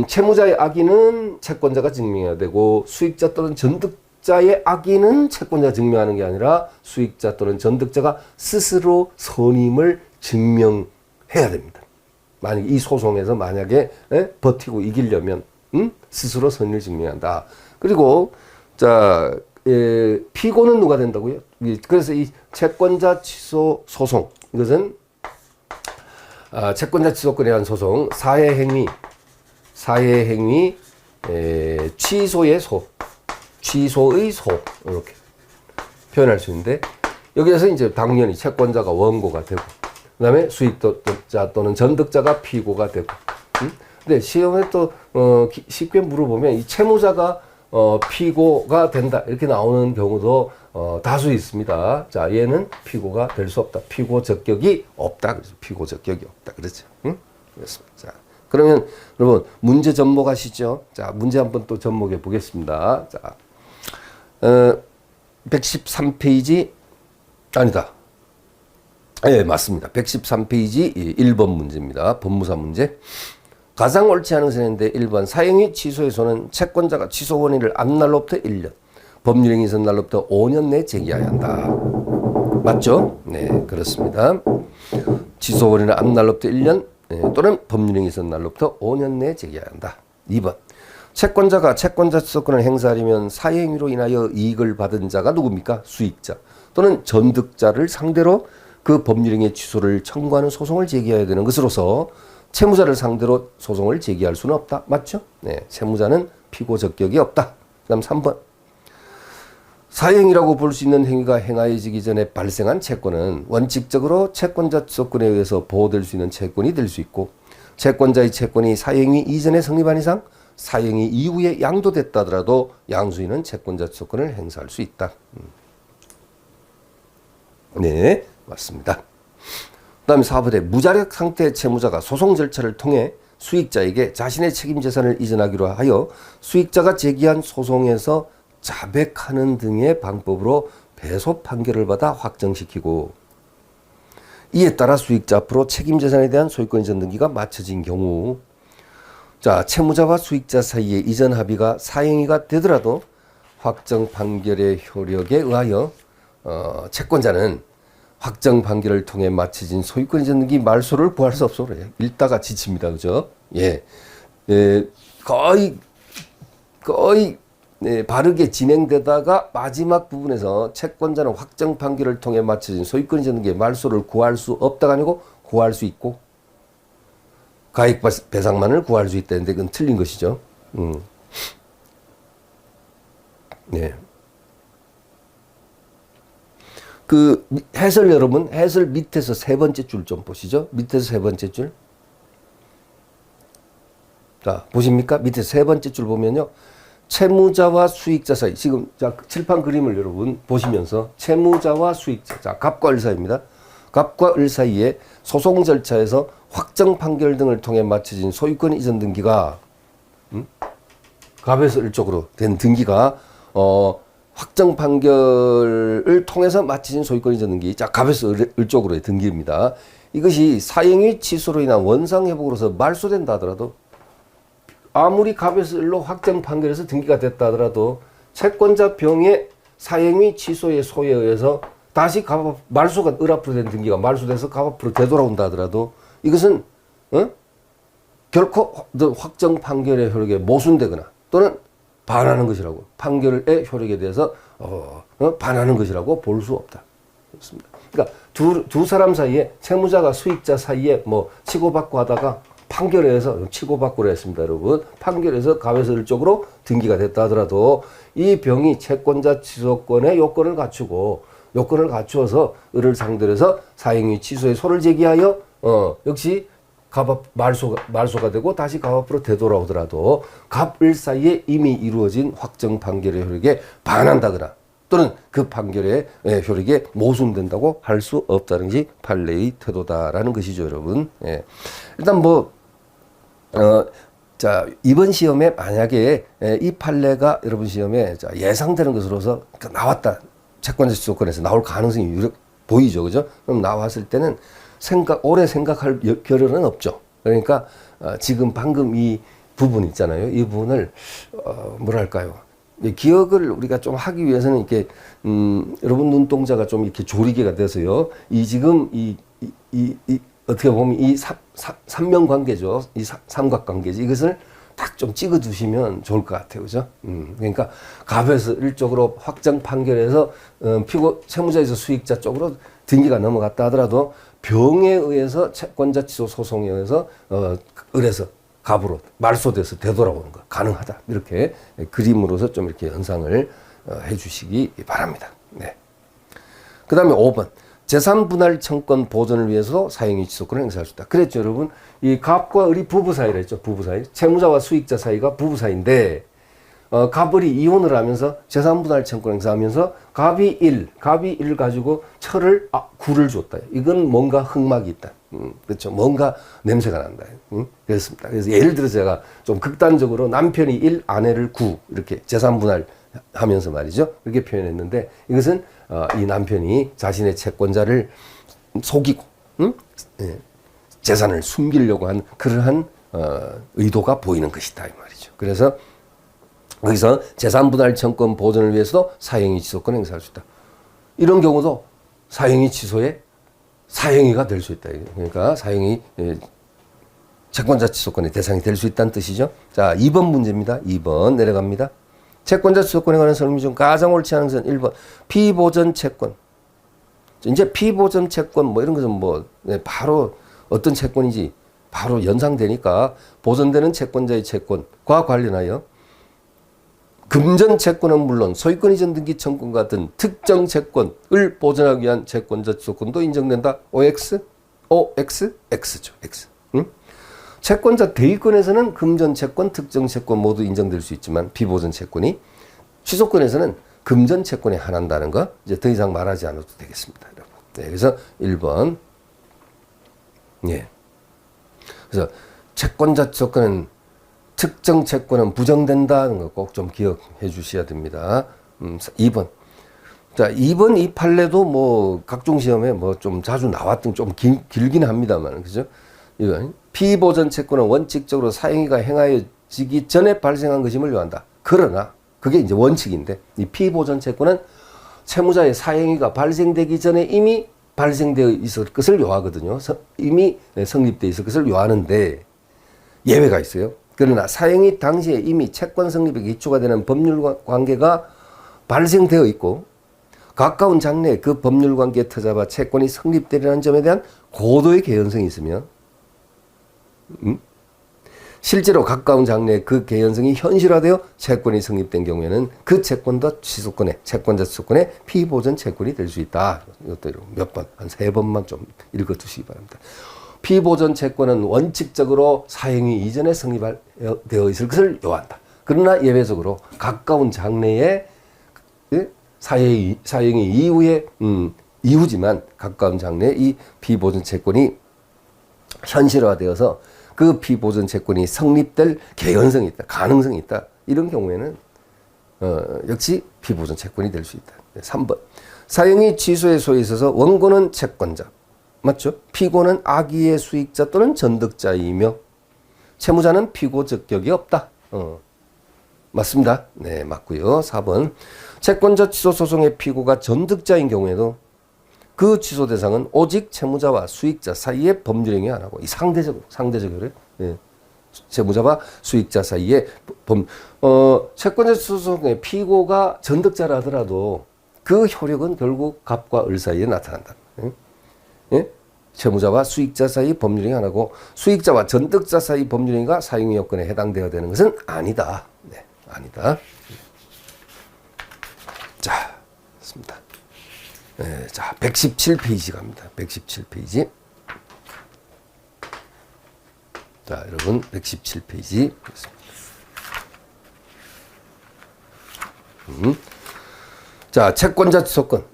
채무자의 악의는 채권자가 증명해야 되고, 수익자 또는 전득자의 악의는 채권자가 증명하는 게 아니라 수익자 또는 전득자가 스스로 선임을 증명해야 됩니다. 만약 이 소송에서 만약에 버티고 이기려면 스스로 선임을 증명한다. 그리고 자, 피고는 누가 된다고요? 그래서 이 채권자 취소 소송, 이것은 채권자 취소권에 대한 소송, 사회행위 취소의 취소의 이렇게 표현할 수 있는데, 여기에서 이제 당연히 채권자가 원고가 되고, 그 다음에 수익자 또는 전득자가 피고가 되고. 근데 시험에 또 쉽게 물어보면 이 채무자가 피고가 된다 이렇게 나오는 경우도 다수 있습니다. 자, 얘는 피고가 될 수 없다. 피고 적격이 없다. 그래서 피고 적격이 없다. 그렇죠? 그렇습니다. 자, 그러면 여러분 문제 접목하시죠. 자, 문제 한번 또 접목해 보겠습니다. 자, 113페이지 아니다. 예, 맞습니다. 113페이지 1번 문제입니다. 법무사 문제. 가장 옳지 않은 선인데 1번 사행위 취소의 소는 채권자가 취소 원인을 앞 날로부터 1년, 법률행위 있은 날로부터 5년 내에 제기해야 한다. 맞죠? 네, 그렇습니다. 취소 원인을 앞 날로부터 1년 또는 법률행위 있은 날로부터 5년 내에 제기해야 한다. 2번 채권자가 채권자 취소권을 행사하려면 사행위로 인하여 이익을 받은 자가 누굽니까? 수익자 또는 전득자를 상대로 그 법률행위 취소를 청구하는 소송을 제기해야 되는 것으로서 채무자를 상대로 소송을 제기할 수는 없다. 맞죠? 네, 채무자는 피고 적격이 없다. 그 다음 3번. 사행위라고 볼 수 있는 행위가 행하여지기 전에 발생한 채권은 원칙적으로 채권자 취소권에 의해서 보호될 수 있는 채권이 될 수 있고, 채권자의 채권이 사행위 이전에 성립한 이상 사행위 이후에 양도됐다 하더라도 양수인은 채권자 취소권을 행사할 수 있다. 네, 맞습니다. 그 다음에 4번에 무자력 상태의 채무자가 소송 절차를 통해 수익자에게 자신의 책임 재산을 이전하기로 하여 수익자가 제기한 소송에서 자백하는 등의 방법으로 배소 판결을 받아 확정시키고, 이에 따라 수익자 앞으로 책임 재산에 대한 소유권 이전 등기가 마쳐진 경우, 자, 채무자와 수익자 사이의 이전 합의가 사행위가 되더라도 확정 판결의 효력에 의하여 채권자는 확정 판결을 통해 마쳐진 소유권 이전 등기 말소를 구할 수 없어 그래요. 읽다가 지칩니다. 그죠? 예. 거의 바르게 진행되다가 마지막 부분에서 채권자는 확정 판결을 통해 마쳐진 소유권 이전 등기 말소를 구할 수 없다가 아니고 구할 수 있고 가액 배상만을 구할 수 있다는데 그건 틀린 것이죠. 네. 그 해설 여러분, 해설 밑에서 세 번째 줄 좀 보시죠. 밑에서 세 번째 줄. 자, 보십니까? 밑에 세 번째 줄 보면요. 채무자와 수익자 사이. 지금 자, 칠판 그림을 여러분 보시면서 채무자와 수익자. 자, 갑과 을 사이입니다. 갑과 을 사이에 소송 절차에서 확정 판결 등을 통해 마쳐진 소유권 이전 등기가 갑에서 을 쪽으로 된 등기가 확정 판결을 통해서 마쳐진 소유권 이전 등기. 자, 갑에서 을 쪽으로의 등기입니다. 이것이 사행위 취소로 인한 원상 회복으로서 말소된다 하더라도, 아무리 갑에서 을로 확정 판결에서 등기가 됐다 하더라도 채권자 병의 사행위 취소의 소에 의해서 다시 말소가 을 앞으로 된 등기가 말소돼서 갑 앞으로 되돌아온다 하더라도 이것은 결코 확정 판결의 효력에 모순되거나 또는 반하는 것이라고, 판결의 효력에 대해서 반하는 것이라고 볼 수 없다. 그렇습니다. 그러니까 두 사람 사이에, 채무자가 수익자 사이에 뭐 치고받고 하다가 판결에서, 치고받고로 했습니다, 여러분. 판결에서 갑에서 을 쪽으로 등기가 됐다 하더라도 이 병이 채권자 취소권의 요건을 갖추고 요건을 갖추어서 을을 상대로 해서 사행위 취소의 소를 제기하여 역시 갑 말소가 되고 다시 갑 앞으로 되돌아오더라도 갑을 사이에 이미 이루어진 확정 판결의 효력에 반한다거나 또는 그 판결의 효력에 모순된다고 할 수 없다는 것이 판례의 태도다라는 것이죠, 여러분. 예. 일단 자, 이번 시험에 만약에 이 판례가 여러분 시험에 예상되는 것으로서 나왔다. 채권자 취소권에서 나올 가능성이 보이죠. 그죠? 그럼 나왔을 때는 오래 생각할 겨를은 없죠. 그러니까 지금 방금 이 부분 있잖아요. 이 부분을 뭐랄까요? 기억을 우리가 좀 하기 위해서는 이렇게 여러분 눈동자가 좀 이렇게 조리개가 돼서요. 지금 어떻게 보면 이 삼면 관계죠. 이 삼각 관계지. 이것을 딱 좀 찍어 두시면 좋을 것 같아요. 그죠? 그러니까 갑에서 일적으로 확정 판결해서 채무자에서 수익자 쪽으로 등기가 넘어갔다 하더라도 병에 의해서 채권자 취소 소송에 의해서 을에서 갑으로 말소돼서 되돌아오는 거 가능하다. 이렇게 그림으로서 좀 이렇게 연상을 해 주시기 바랍니다. 네. 그 다음에 5번. 재산 분할 청권 보존을 위해서 사행위 취소권을 행사할 수 있다. 그랬죠, 여러분. 이 갑과 을이 부부 사이라 했죠. 부부 사이. 채무자와 수익자 사이가 부부 사이인데, 갑을이 이혼을 하면서 재산 분할 청권 행사하면서 갑이 1 가지고 철을 9를 줬다. 이건 뭔가 흑막이 있다. 그렇죠. 뭔가 냄새가 난다. 그렇습니다. 그래서 예를 들어서 제가 좀 극단적으로 남편이 1, 아내를 9 이렇게 재산 분할 하면서 말이죠. 그렇게 표현했는데 이것은 이 남편이 자신의 채권자를 속이고 재산을 숨기려고 한 그러한 의도가 보이는 것이다 이 말이죠. 그래서 여기서 재산 분할 청권 보존을 위해서도 사행위 취소권 행사할 수 있다. 이런 경우도 사행위 취소에 사행위가 될 수 있다. 그러니까 사행위 채권자 취소권의 대상이 될 수 있다는 뜻이죠. 자, 2번 문제입니다. 2번 내려갑니다. 채권자 취소권에 관한 설명 중 가장 옳지 않은 것은 1번 피보전 채권. 이제 피보전 채권 뭐 이런 것은 바로 어떤 채권인지 바로 연상되니까 보전되는 채권자의 채권과 관련하여 금전 채권은 물론 소유권 이전 등기 청구 같은 특정 채권을 보전하기 위한 채권자 취소권도 인정된다. OX? X죠. X. 응? 채권자 대위권에서는 금전 채권, 특정 채권 모두 인정될 수 있지만 비보전 채권이 취소권에서는 금전 채권에 한한다는 거 이제 더 이상 말하지 않아도 되겠습니다. 여러분. 네, 그래서 1번. 예. 그래서 채권자 취소권은 특정 채권은 부정된다는 거 꼭 좀 기억해 주셔야 됩니다. 2번. 자, 2번 이 판례도 각종 시험에 좀 자주 나왔던 좀 길긴 합니다만, 그죠? 이건 피보전 채권은 원칙적으로 사행위가 행하여지기 전에 발생한 것임을 요한다. 그러나 그게 이제 원칙인데 이 피보전 채권은 채무자의 사행위가 발생되기 전에 이미 발생되어 있을 것을 요하거든요. 이미 성립되어 있을 것을 요하는데 예외가 있어요. 그러나 사행위 당시에 이미 채권 성립에 기초가 되는 법률 관계가 발생되어 있고 가까운 장래에 그 법률 관계에 터잡아 채권이 성립되리라는 점에 대한 고도의 개연성이 있으면 실제로 가까운 장래에 그 개연성이 현실화되어 채권이 성립된 경우에는 그 채권도 채권자 취소권의 피보전 채권이 될 수 있다. 이것도 몇 번, 한 3번만 좀 읽어두시기 바랍니다. 피보전 채권은 원칙적으로 사행위 이전에 성립되어 있을 것을 요한다. 그러나 예외적으로 가까운 장래에 사행위 이후에 이후지만 가까운 장래에 이 피보전 채권이 현실화되어서 그 피보전 채권이 성립될 개연성이 있다, 가능성이 있다. 이런 경우에는 역시 피보전 채권이 될 수 있다. 3번. 사행위 취소의 소에 있어서 원고는 채권자, 맞죠? 피고는 악의의 수익자 또는 전득자이며 채무자는 피고 적격이 없다. 맞습니다. 네, 맞고요. 4번. 채권자 취소 소송의 피고가 전득자인 경우에도 그 취소 대상은 오직 채무자와 수익자 사이의 법률행위 안 하고 이 상대적으로 예. 채무자와 수익자 사이의 채권자 취소 소송의 피고가 전득자라 하더라도 그 효력은 결국 갑과 을 사이에 나타난다. 예? 채무자와 수익자 사이 법률행위 안 하고 수익자와 전득자 사이 법률행위가 사용의 요건에 해당되어야 되는 것은 아니다. 네, 아니다. 자, 좋습니다. 네, 자, 117페이지 갑니다. 117페이지. 자, 여러분, 117페이지. 자, 채권자 지속권.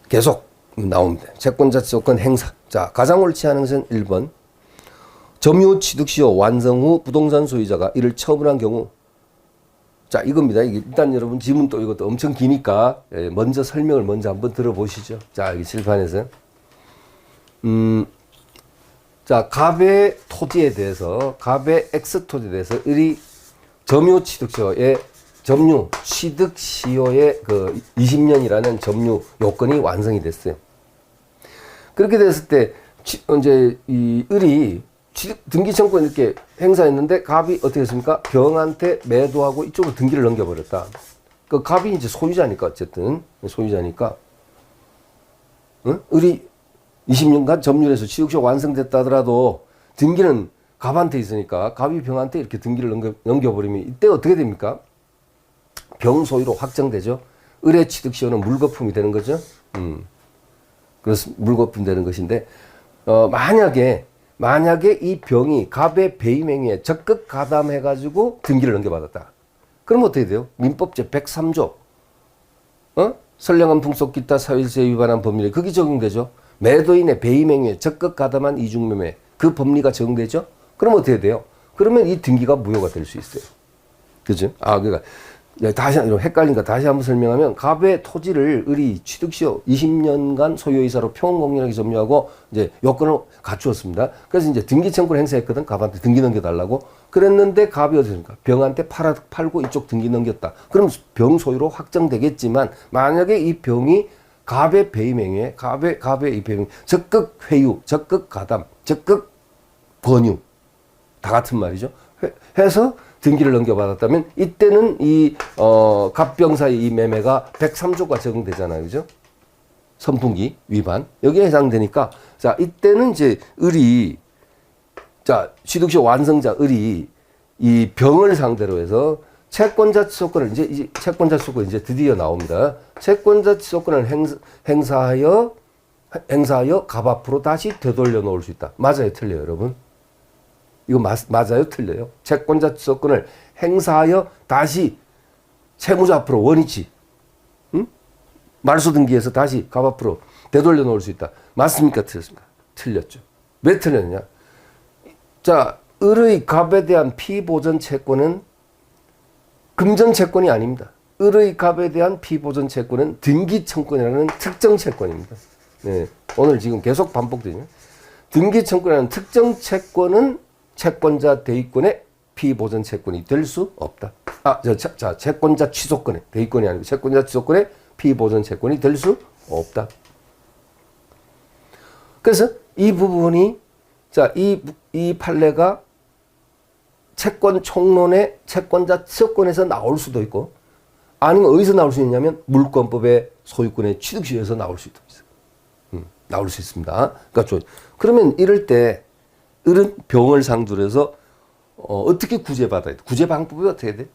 계속 나옵니다. 채권자 지속권 행사. 자, 가장 옳지 않은 것은 1번. 점유 취득 시효 완성 후 부동산 소유자가 이를 처분한 경우. 자, 이겁니다. 이게 일단 여러분 지문 또 이것도 엄청 기니까 먼저 설명을 먼저 한번 들어보시죠. 자, 여기 칠판에서. 자, 갑의 토지에 대해서, 갑의 X 토지에 대해서 이 점유 취득 시효의 점유 취득 시효의 그 20년이라는 점유 요건이 완성이 됐어요. 그렇게 됐을 때 이제 이 을이 등기 청구권 이렇게 행사했는데 갑이 어떻게 했습니까? 병한테 매도하고 이쪽으로 등기를 넘겨버렸다. 그 갑이 이제 소유자니까 어쨌든 소유자니까 을이 20년간 점유해서 취득시효 완성됐다 하더라도 등기는 갑한테 있으니까 갑이 병한테 이렇게 등기를 넘겨버리면 이때 어떻게 됩니까? 병 소유로 확정되죠. 을의 취득시효는 물거품이 되는 거죠. 그래서 물거품 되는 것인데 만약에 이 병이 갑의 배임 행위에 적극 가담해가지고 등기를 넘겨받았다. 그럼 어떻게 돼요? 민법제 103조. 선량한 풍속 기타 사유일세 위반한 법률에 그게 적용되죠. 매도인의 배임 행위에 적극 가담한 이중매매 그 법리가 적용되죠. 그럼 어떻게 돼요? 그러면 이 등기가 무효가 될 수 있어요. 그죠? 그러니까 다시 헷갈리니까 다시 한번 설명하면 갑의 토지를 을이 취득시효 20년간 소유이사로 평공연하게 점유하고 이제 요건을 갖추었습니다. 그래서 이제 등기 청구를 행사했거든. 갑한테 등기 넘겨달라고. 그랬는데 갑이 어디입니까? 병한테 팔고 이쪽 등기 넘겼다. 그럼 병 소유로 확정되겠지만 만약에 이 병이 갑의 배임 행위에 갑의 이 배임 행위 적극 회유, 적극 가담, 적극 권유 다 같은 말이죠. 해서 등기를 넘겨받았다면 이때는 이 갑병사의 이 매매가 103조가 적용되잖아요. 그죠? 선풍기 위반. 여기에 해당되니까 자, 이때는 이제 을이 자, 취득시효 완성자 을이 이 병을 상대로 해서 채권자 취소권을 이제 채권자 취소권 이제 드디어 나옵니다. 채권자 취소권을 행사하여 갑 앞으로 다시 되돌려 놓을 수 있다. 맞아요, 틀려요, 여러분? 이거 맞아요? 틀려요? 채권자 취소권을 행사하여 다시 채무자 앞으로 원위치 말소 등기에서 다시 갑 앞으로 되돌려 놓을 수 있다. 맞습니까? 틀렸습니까? 틀렸죠. 왜 틀렸냐? 자, 을의 갑에 대한 피보전 채권은 금전 채권이 아닙니다. 을의 갑에 대한 피보전 채권은 등기 청구권이라는 특정 채권입니다. 네, 오늘 지금 계속 반복되죠. 등기 청구권이라는 특정 채권은 채권자 대위권의 피보전 채권이 될 수 없다. 자, 채권자 취소권의 대위권이 아니고 채권자 취소권의 피보전 채권이 될 수 없다. 그래서 이 부분이 자, 이 판례가 채권 총론의 채권자 취소권에서 나올 수도 있고 아니면 어디서 나올 수 있냐면 물권법의 소유권의 취득시효에서 나올 수 있습니다. 나올 수 있습니다. 그러니까 그러면 이럴 때 을은 병을 상대로 해서 어떻게 구제받아야 돼? 구제 방법이 어떻게 돼?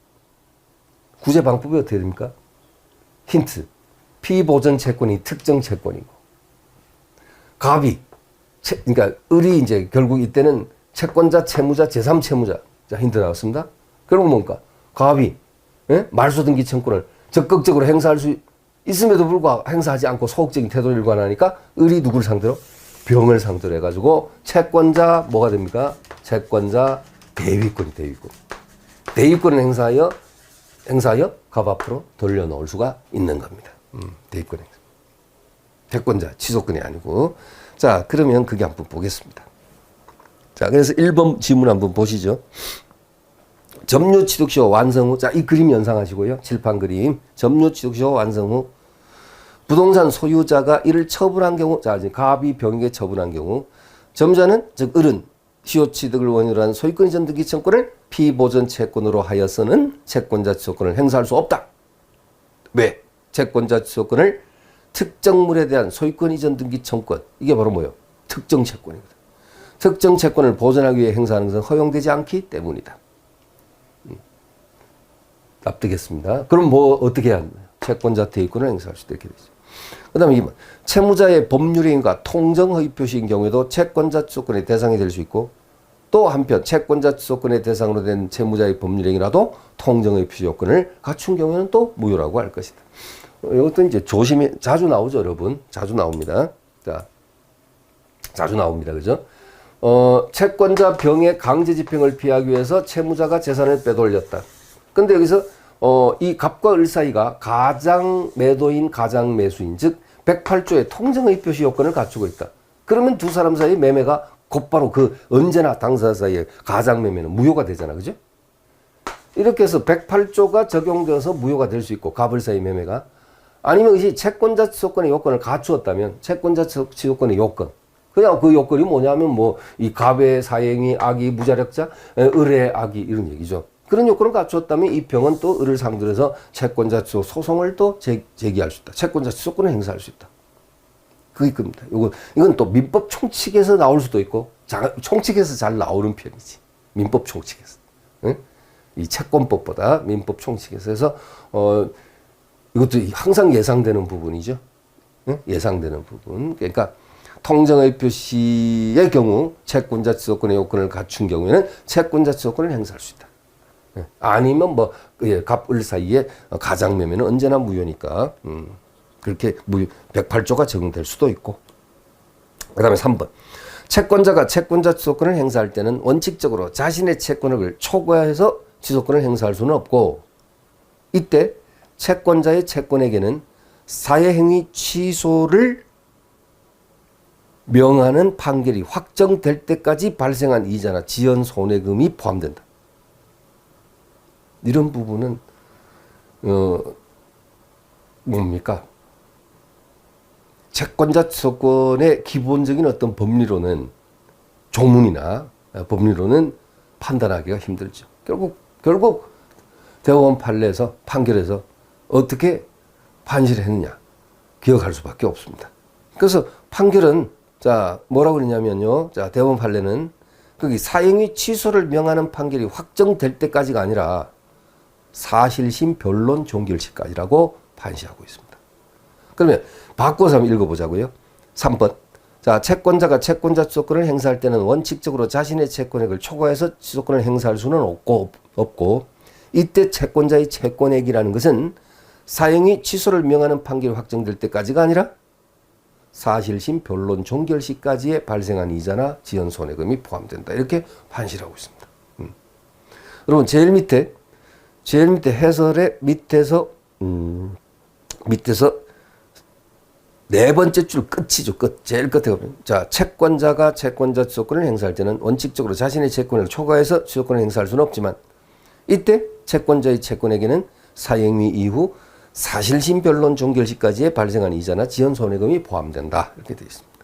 구제 방법이 어떻게 됩니까? 힌트. 피보전 채권이 특정 채권이고 갑이 그러니까 을이 이제 결국 이때는 채권자, 채무자, 제3채무자. 자, 힌트 나왔습니다. 그러면 뭡니까? 갑이 말소 등기 청구를 적극적으로 행사할 수 있음에도 불구하고 행사하지 않고 소극적인 태도를 일관하니까 을이 누구를 상대로? 병을 상대로 해가지고 채권자 뭐가 됩니까? 채권자 대위권. 대위권을 행사하여 갑 앞으로 돌려놓을 수가 있는 겁니다. 대위권 행사. 채권자 취소권이 아니고. 자, 그러면 그게 한번 보겠습니다. 자, 그래서 1번 지문 한번 보시죠. 점유 취득시효 완성 후, 자, 이 그림 연상하시고요. 칠판 그림. 점유 취득시효 완성 후 부동산 소유자가 이를 처분한 경우, 자, 이제 갑이 병에게 처분한 경우, 점유자는 즉 을은 시효 취득을 원인으로 한 소유권 이전 등기 청구를 피보전 채권으로 하여서는 채권자 취소권을 행사할 수 없다. 왜? 채권자 취소권을 특정물에 대한 소유권 이전 등기 청구권, 이게 바로 뭐예요? 특정 채권입니다. 특정 채권을 보전하기 위해 행사하는 것은 허용되지 않기 때문이다. 납득했습니다. 그럼 뭐 어떻게 해야 하나요? 채권자 대위권을 행사할 수 있게 되죠. 그 다음에 2번. 채무자의 법률행위가 통정허위 표시인 경우에도 채권자 주소권의 대상이 될 수 있고 또 한편 채권자 주소권의 대상으로 된 채무자의 법률행위라도 통정허위 표시 요건을 갖춘 경우에는 또 무효라고 할 것이다. 이것도 이제 조심히 자주 나오죠, 여러분. 자주 나옵니다. 자, 자주 나옵니다. 그죠? 채권자 병의 강제 집행을 피하기 위해서 채무자가 재산을 빼돌렸다. 근데 여기서 이 갑과 을 사이가 가장 매도인, 가장 매수인, 즉 108조의 통정의 표시 요건을 갖추고 있다. 그러면 두 사람 사이 매매가 곧바로 그 언제나 당사자 사이의 가장 매매는 무효가 되잖아. 그죠? 이렇게 해서 108조가 적용되어서 무효가 될 수 있고 갑을 사이 매매가 아니면 이 채권자 취소권의 요건을 갖추었다면 채권자 취소권의 요건 그냥 그 요건이 뭐냐면 뭐 이 갑의 사행위, 악이, 무자력자, 을의 악이 이런 얘기죠. 그런 요건을 갖추었다면 이 병은 또 을을 상대로 해서 채권자 취소 소송을 또 제기할 수 있다. 채권자 취소권을 행사할 수 있다. 그게 겁니다. 이건 또 민법 총칙에서 나올 수도 있고 총칙에서 잘 나오는 편이지. 민법 총칙에서. 응? 이 채권법보다 민법 총칙에서 해서 이것도 항상 예상되는 부분이죠. 응? 예상되는 부분. 그러니까 통정의 표시의 경우 채권자 취소권의 요건을 갖춘 경우에는 채권자 취소권을 행사할 수 있다. 아니면 뭐 갑, 을 사이에 가장 매매는 언제나 무효니까 그렇게 108조가 적용될 수도 있고. 그 다음에 3번. 채권자가 채권자 취소권을 행사할 때는 원칙적으로 자신의 채권을 초과해서 취소권을 행사할 수는 없고 이때 채권자의 채권에게는 사회행위 취소를 명하는 판결이 확정될 때까지 발생한 이자나 지연 손해금이 포함된다. 이런 부분은 뭡니까? 채권자 취소권의 기본적인 어떤 법리로는 조문이나 법리로는 판단하기가 힘들죠. 결국 대법원 판결에서 어떻게 판시를 했느냐 기억할 수밖에 없습니다. 그래서 판결은 자 뭐라고 그러냐면요. 자 대법원 판례는 거기 사행위 취소를 명하는 판결이 확정될 때까지가 아니라 사실심 변론 종결시까지라고 판시하고 있습니다. 그러면 바꿔서 한번 읽어보자고요. 3번. 자, 채권자가 채권자 취소권을 행사할 때는 원칙적으로 자신의 채권액을 초과해서 취소권을 행사할 수는 없고 이때 채권자의 채권액이라는 것은 사행위 취소를 명하는 판결이 확정될 때까지가 아니라 사실심 변론 종결 시까지에 발생한 이자나 지연 손해금이 포함된다. 이렇게 판시를 하고 있습니다. 여러분 제일 밑에 해설의 밑에서 네 번째 줄 끝이죠. 제일 끝에 보면 자 채권자가 채권자 취소권을 행사할 때는 원칙적으로 자신의 채권을 초과해서 취소권을 행사할 수는 없지만 이때 채권자의 채권에게는 사행위 이후 사실심 변론 종결 시까지에 발생한 이자나 지연 손해금이 포함된다. 이렇게 되어 있습니다.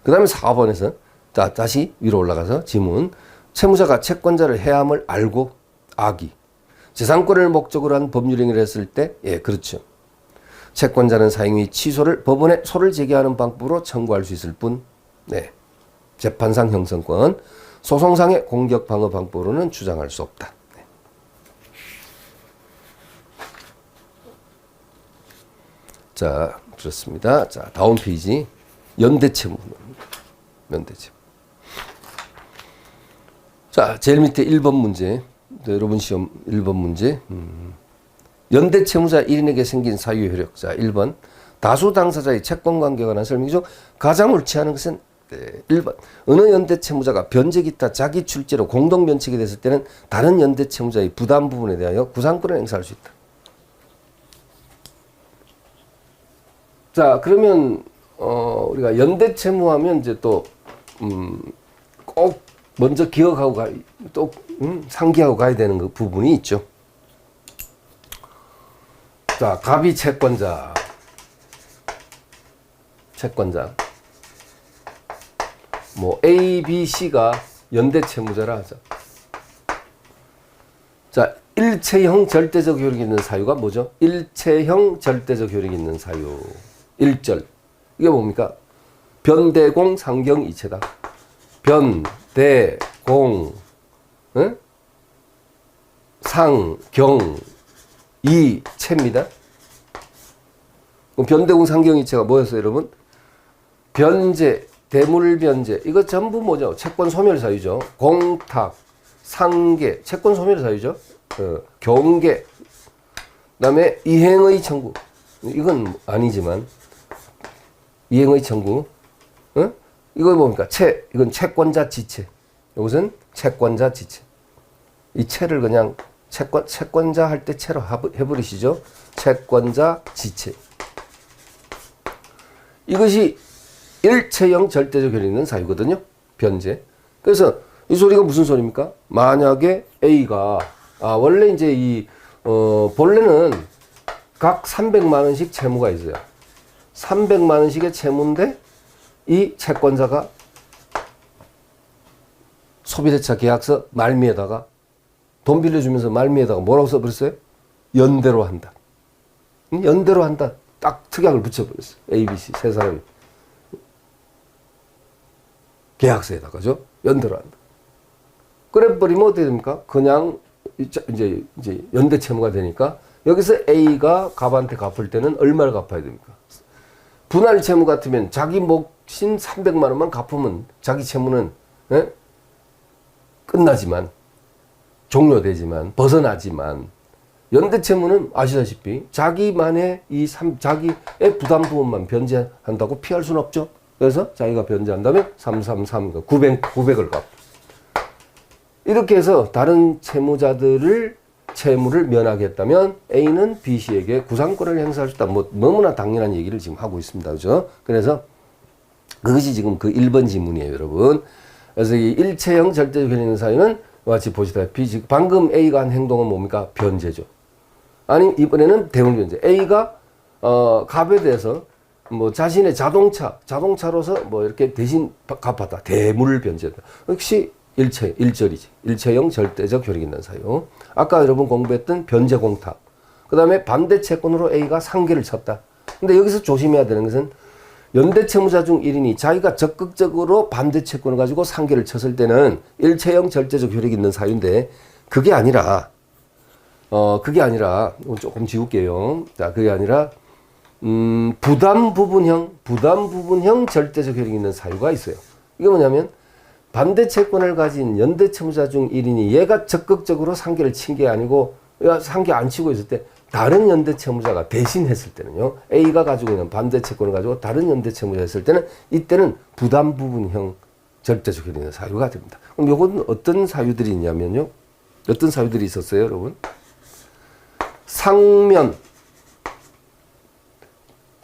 그 다음에 4번에서 자 다시 위로 올라가서 지문 채무자가 채권자를 해함을 알고 악이 재산권을 목적으로 한 법률행위를 했을 때 예 그렇죠. 채권자는 사행위 취소를 법원에 소를 제기하는 방법으로 청구할 수 있을 뿐 네. 재판상 형성권 소송상의 공격 방어 방법으로는 주장할 수 없다. 네. 자 그렇습니다. 자 다음 페이지 연대채무. 자 제일 밑에 1번 문제 여러분 시험 1번 문제 연대채무자 1인에게 생긴 사유 효력. 자 1번 다수 당사자의 채권관계에 관한 설명 중 가장 옳지 않은 것은 1번 어느 연대채무자가 변제 기타 자기 출제로 공동면책이 됐을 때는 다른 연대채무자의 부담 부분에 대하여 구상권을 행사할 수 있다. 자 그러면 우리가 연대채무하면 이제 또 꼭 먼저 기억하고 또 상기하고 가야 되는 그 부분이 있죠. 자, 갑이 채권자. 뭐 A, B, C가 연대 채무자라 하죠. 자, 일체형 절대적 효력이 있는 사유가 뭐죠? 일체형 절대적 효력이 있는 사유. 1절. 이게 뭡니까? 변대공 상경 이체다. 변대공 응? 상경 이체입니다. 그럼 변대공 상경이체가 뭐였어요, 여러분? 변제, 대물변제, 이거 전부 뭐죠? 채권 소멸 사유죠. 공탁, 상계, 채권 소멸 사유죠. 경계, 그다음에 이행의 청구, 이건 아니지만 이행의 청구, 이거 뭡니까? 이건 채권자 지체. 이것은 채권자 지체. 이 채를 그냥 채권자 할 때 채로 해버리시죠. 채권자 지체. 이것이 일체형 절대적 효력 있는 사유거든요. 변제. 그래서 이 소리가 무슨 소리입니까? 만약에 A가 원래 이제 본래는 각 300만 원씩 채무가 있어요. 300만 원씩의 채무인데 이 채권자가 소비대차 계약서 말미에다가 돈 빌려주면서 말미에다가 뭐라고 써버렸어요? 연대로 한다. 연대로 한다. 딱 특약을 붙여버렸어요. A, B, C 세 사람이. 계약서에다가죠. 연대로 한다. 그래 버리면 어떻게 됩니까? 그냥 이제 연대 채무가 되니까 여기서 A가 갑한테 갚을 때는 얼마를 갚아야 됩니까? 분할 채무 같으면 자기 몫인 300만 원만 갚으면 자기 채무는 끝나지만 종료되지만 벗어나지만 연대 채무는 아시다시피 자기만의 자기의 부담 부분만 변제한다고 피할 수는 없죠. 그래서 자기가 변제한다면 333, 900을 갚고. 이렇게 해서 다른 채무자들을 채무를 면하겠다면 A는 B, C에게 구상권을 행사할 수 있다. 너무나 당연한 얘기를 지금 하고 있습니다. 그죠? 그래서 그것이 지금 그 1번 지문이에요, 여러분. 그래서 이 일체형 절대적 효력 있는 사유는 같이 보시다시피 지금 방금 A가 한 행동은 뭡니까? 변제죠. 아니, 이번에는 대물변제. A가 갑에 대해서 자신의 자동차로서 이렇게 대신 갚았다. 대물변제다. 역시 일절이지. 일체형 절대적 효력 있는 사유. 아까 여러분 공부했던 변제공탁. 그 다음에 반대 채권으로 A가 상계를 쳤다. 근데 여기서 조심해야 되는 것은 연대 채무자 중 1인이 자기가 적극적으로 반대 채권을 가지고 상계를 쳤을 때는 일체형 절대적 효력 있는 사유인데 그게 아니라 조금 지울게요. 자, 그게 아니라 부담 부분형 절대적 효력 있는 사유가 있어요. 이게 뭐냐면 반대 채권을 가진 연대 채무자 중 1인이 얘가 적극적으로 상계를 친 게 아니고 상계 안 치고 있을 때 다른 연대 채무자가 대신 했을 때는요. A가 가지고 있는 반대 채권을 가지고 다른 연대 채무자 했을 때는 이때는 부담 부분형 절대적 효력 있는 사유가 됩니다. 그럼 요건 어떤 사유들이 있냐면요. 어떤 사유들이 있었어요, 여러분? 상면,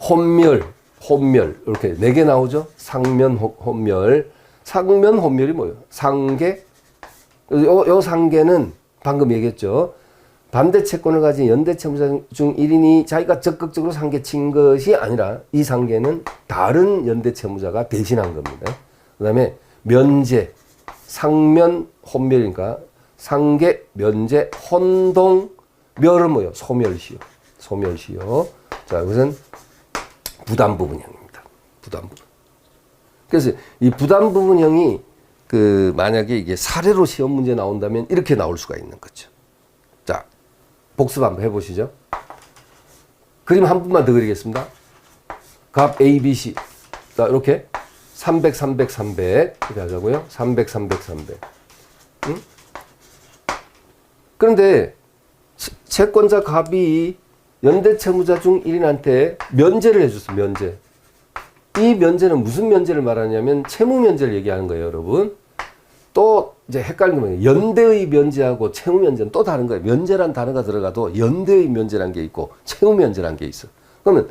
혼멸 이렇게 4개 나오죠. 상면, 혼멸. 상면, 혼멸이 뭐예요? 상계. 요 상계는 방금 얘기했죠. 반대 채권을 가진 연대 채무자 중 1인이 자기가 적극적으로 상계 친 것이 아니라 이 상계는 다른 연대 채무자가 대신한 겁니다. 그 다음에 면제, 상면, 혼멸이니까 상계, 면제, 혼동, 멸은 뭐예요? 소멸시효. 자, 이것은 부담 부분형입니다. 부담 부분. 그래서 이 부담 부분형이 만약에 이게 사례로 시험 문제 나온다면 이렇게 나올 수가 있는 거죠. 자, 복습 한번 해보시죠. 그림 한 분만 더 그리겠습니다. 값 A, B, C. 자, 이렇게 300, 300, 300 이렇게 하자고요. 300, 300, 300. 응? 그런데 채권자 갑이 연대 채무자 중 1인한테 면제를 해줬어요. 면제. 이 면제는 무슨 면제를 말하냐면 채무 면제를 얘기하는 거예요, 여러분. 또 이제 헷갈리는 거예요. 연대의 면제하고 채무 면제는 또 다른 거예요. 면제란 단어가 들어가도 연대의 면제란 게 있고 채무 면제란 게 있어. 그러면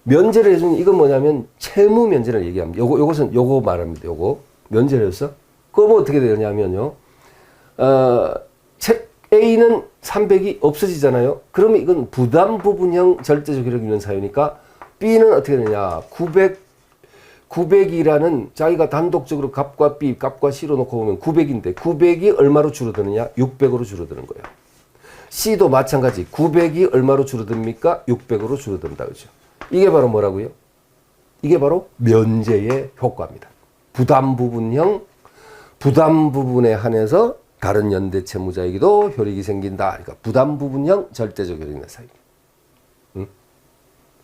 면제를 해주는 이건 뭐냐면 채무 면제를 얘기합니다. 요거 말합니다. 요거 면제를 해서 그러면 어떻게 되냐면요. A는 300이 없어지잖아요. 그러면 이건 부담 부분형 절대적 효력 있는 사유니까 B는 어떻게 되냐. 900이라는 자기가 단독적으로 값과 B, 값과 C로 놓고 보면 900인데 900이 얼마로 줄어드느냐? 600으로 줄어드는 거예요. C도 마찬가지. 900이 얼마로 줄어듭니까? 600으로 줄어든다. 그죠? 이게 바로 뭐라고요? 이게 바로 면제의 효과입니다. 부담 부분에 한해서 다른 연대 채무자에게도 효력이 생긴다. 그러니까 부담 부분형 절대적 효력 있는 사유.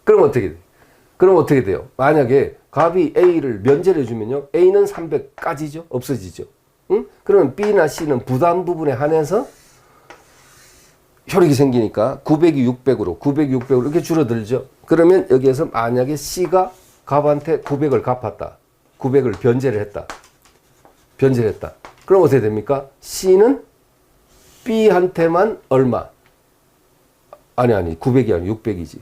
그럼 어떻게 돼? 그럼 어떻게 돼요? 만약에 값이 A를 면제를 해주면요. A는 300까지죠. 없어지죠. 응? 그러면 B나 C는 부담 부분에 한해서 효력이 생기니까 900이 600으로 900이 600으로 이렇게 줄어들죠. 그러면 여기에서 만약에 C가 값한테 900을 갚았다. 900을 변제를 했다. 변제를 했다. 그럼 어떻게 됩니까? C는 B한테만 얼마? 아니 900이 아니고 600이지.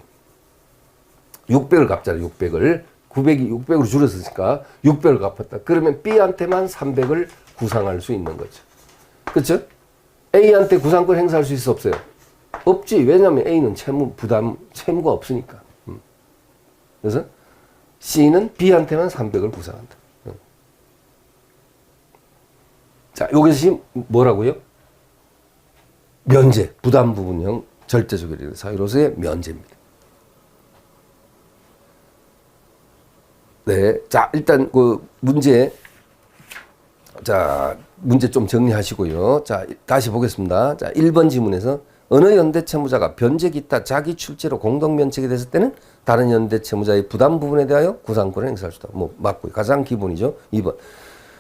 600을 갚잖아. 600을. 900이 600으로 줄었으니까 600을 갚았다. 그러면 B한테만 300을 구상할 수 있는 거죠. 그렇죠? A한테 구상권 행사할 수 있어 없어요? 없지. 왜냐하면 A는 채무가 없으니까. 그래서 C는 B한테만 300을 구상한다. 자, 이것이 뭐라고요? 면제, 부담 부분형 절대적 효력의 사유로서의 면제입니다. 네, 자 일단 그 문제 좀 정리하시고요. 자 다시 보겠습니다. 자 1번 지문에서 어느 연대채무자가 변제 기타 자기 출제로 공동면책이 됐을 때는 다른 연대채무자의 부담 부분에 대하여 구상권을 행사할 수 있다. 뭐 맞고요. 가장 기본이죠. 2번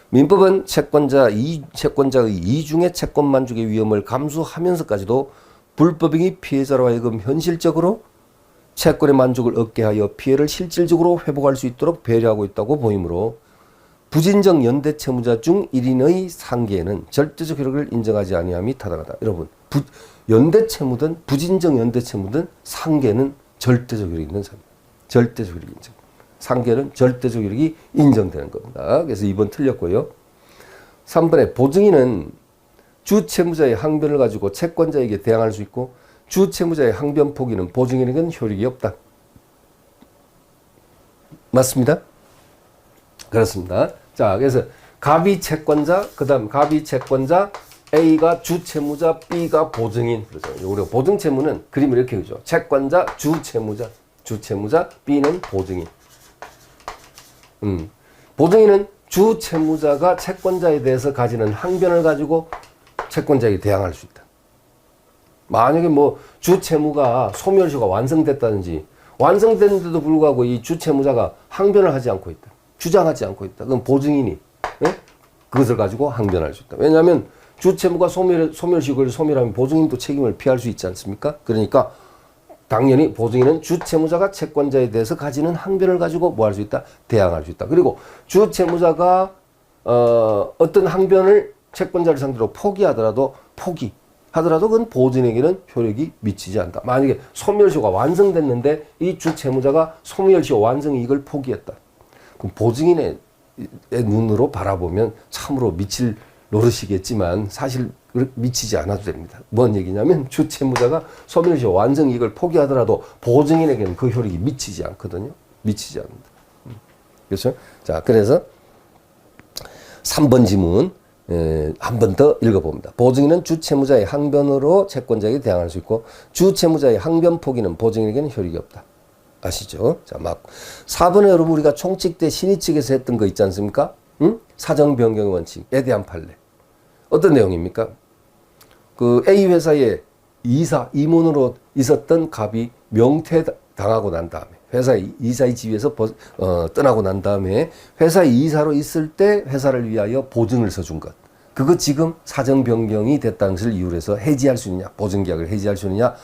민법은 채권자의 이중의 채권 만족의 위험을 감수하면서까지도 불법행위 피해자로 하여금 현실적으로 채권의 만족을 얻게 하여 피해를 실질적으로 회복할 수 있도록 배려하고 있다고 보이므로 부진정 연대채무자 중 1인의 상계에는 절대적 효력을 인정하지 아니함이 타당하다. 여러분 연대채무든 부진정 연대채무든 상계는 절대적 효력이 있는 사람. 절대적 효력이 인정. 상계는 절대적 효력이 인정되는 겁니다. 그래서 2번 틀렸고요. 3번에 보증인은 주채무자의 항변을 가지고 채권자에게 대항할 수 있고 주채무자의 항변 포기는 보증인에게는 효력이 없다. 맞습니다? 그렇습니다. 자, 그래서 갑이 채권자, 그 다음 갑이 채권자, A가 주채무자, B가 보증인. 그래서 우리가 보증채무는 그림을 이렇게 그죠. 채권자, 주채무자, B는 보증인. 보증인은 주채무자가 채권자에 대해서 가지는 항변을 가지고 채권자에게 대항할 수 있다. 만약에 뭐 주채무가 소멸시효가 완성됐다든지 완성됐는데도 불구하고 이 주채무자가 항변을 하지 않고 있다. 주장하지 않고 있다. 그럼 보증인이 그것을 가지고 항변할 수 있다. 왜냐하면 주채무가 소멸시효를 소멸하면 보증인도 책임을 피할 수 있지 않습니까? 그러니까 당연히 보증인은 주채무자가 채권자에 대해서 가지는 항변을 가지고 뭐 할 수 있다? 대항할 수 있다. 그리고 주채무자가 어떤 항변을 채권자를 상대로 포기하더라도 그건 보증인에게는 효력이 미치지 않다. 만약에 소멸시효가 완성됐는데 이 주채무자가 소멸시효 완성 이익을 포기했다. 그럼 보증인의 눈으로 바라보면 참으로 미칠 노릇이겠지만 사실 미치지 않아도 됩니다. 뭔 얘기냐면 주채무자가 소멸시효 완성 이익을 포기하더라도 보증인에게는 그 효력이 미치지 않거든요. 미치지 않는다. 그렇죠? 자, 그래서 3번 지문 한 번 더 읽어봅니다. 보증인은 주채무자의 항변으로 채권자에게 대항할 수 있고 주채무자의 항변 포기는 보증인에게는 효력이 없다. 아시죠? 자, 맞고. 4번에 여러분 우리가 총칙 때 신의 측에서 했던 거 있지 않습니까? 사정 변경 원칙에 대한 판례. 어떤 내용입니까? 그 A 회사의 임원으로 있었던 갑이 명퇴당하고 난 다음에 회사의 이사의 지위에서 떠나고 난 다음에 회사의 이사로 있을 때 회사를 위하여 보증을 서준 것. 그거 지금 사정 변경이 됐다는 것을 이유로 해서 해지할 수 있느냐. 보증계약을 해지할 수 있느냐.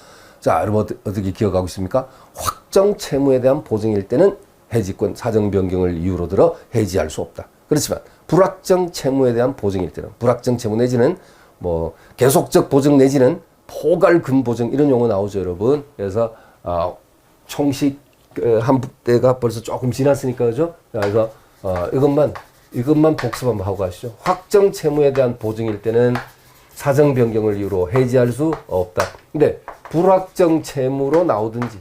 자, 여러분 어떻게 기억하고 있습니까? 확정 채무에 대한 보증일 때는 해지권 사정 변경을 이유로 들어 해지할 수 없다. 그렇지만 불확정 채무에 대한 보증일 때는 불확정 채무 내지는 뭐 계속적 보증 내지는 포괄금 보증 이런 용어 나오죠, 여러분. 그래서 총식 한 때가 벌써 조금 지났으니까 그죠? 그래서 이것만 복습 한번 하고 가시죠. 확정 채무에 대한 보증일 때는 사정 변경을 이유로 해지할 수 없다. 근데 불확정 채무로 나오든지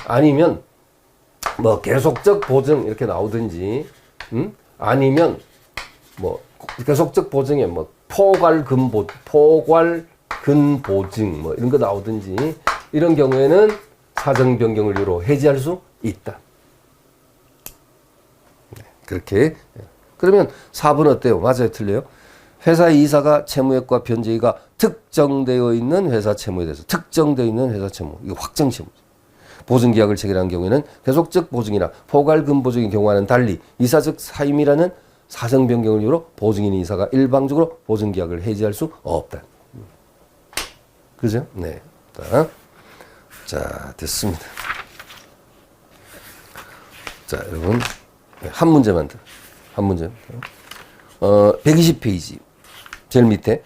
아니면 뭐 계속적 보증 이렇게 나오든지 아니면 뭐 계속적 보증에 뭐 포괄금 보증 뭐 이런 거 나오든지 이런 경우에는 사정 변경을 이유로 해지할 수 있다. 그렇게. 그러면 4번 어때요? 맞아요? 틀려요? 회사의 이사가 채무액과 변제가 특정되어 있는 회사 채무에 대해서 특정되어 있는 회사 채무. 이거 확정 채무죠. 보증계약을 체결한 경우에는 계속적 보증이나 포괄금보증의 경우와는 달리 이사적 사임이라는 사정 변경을 이유로 보증인 이사가 일방적으로 보증계약을 해지할 수 없다. 그죠? 네. 자, 됐습니다. 자, 여러분. 한 문제만 더. 한 문제. 120페이지. 제일 밑에.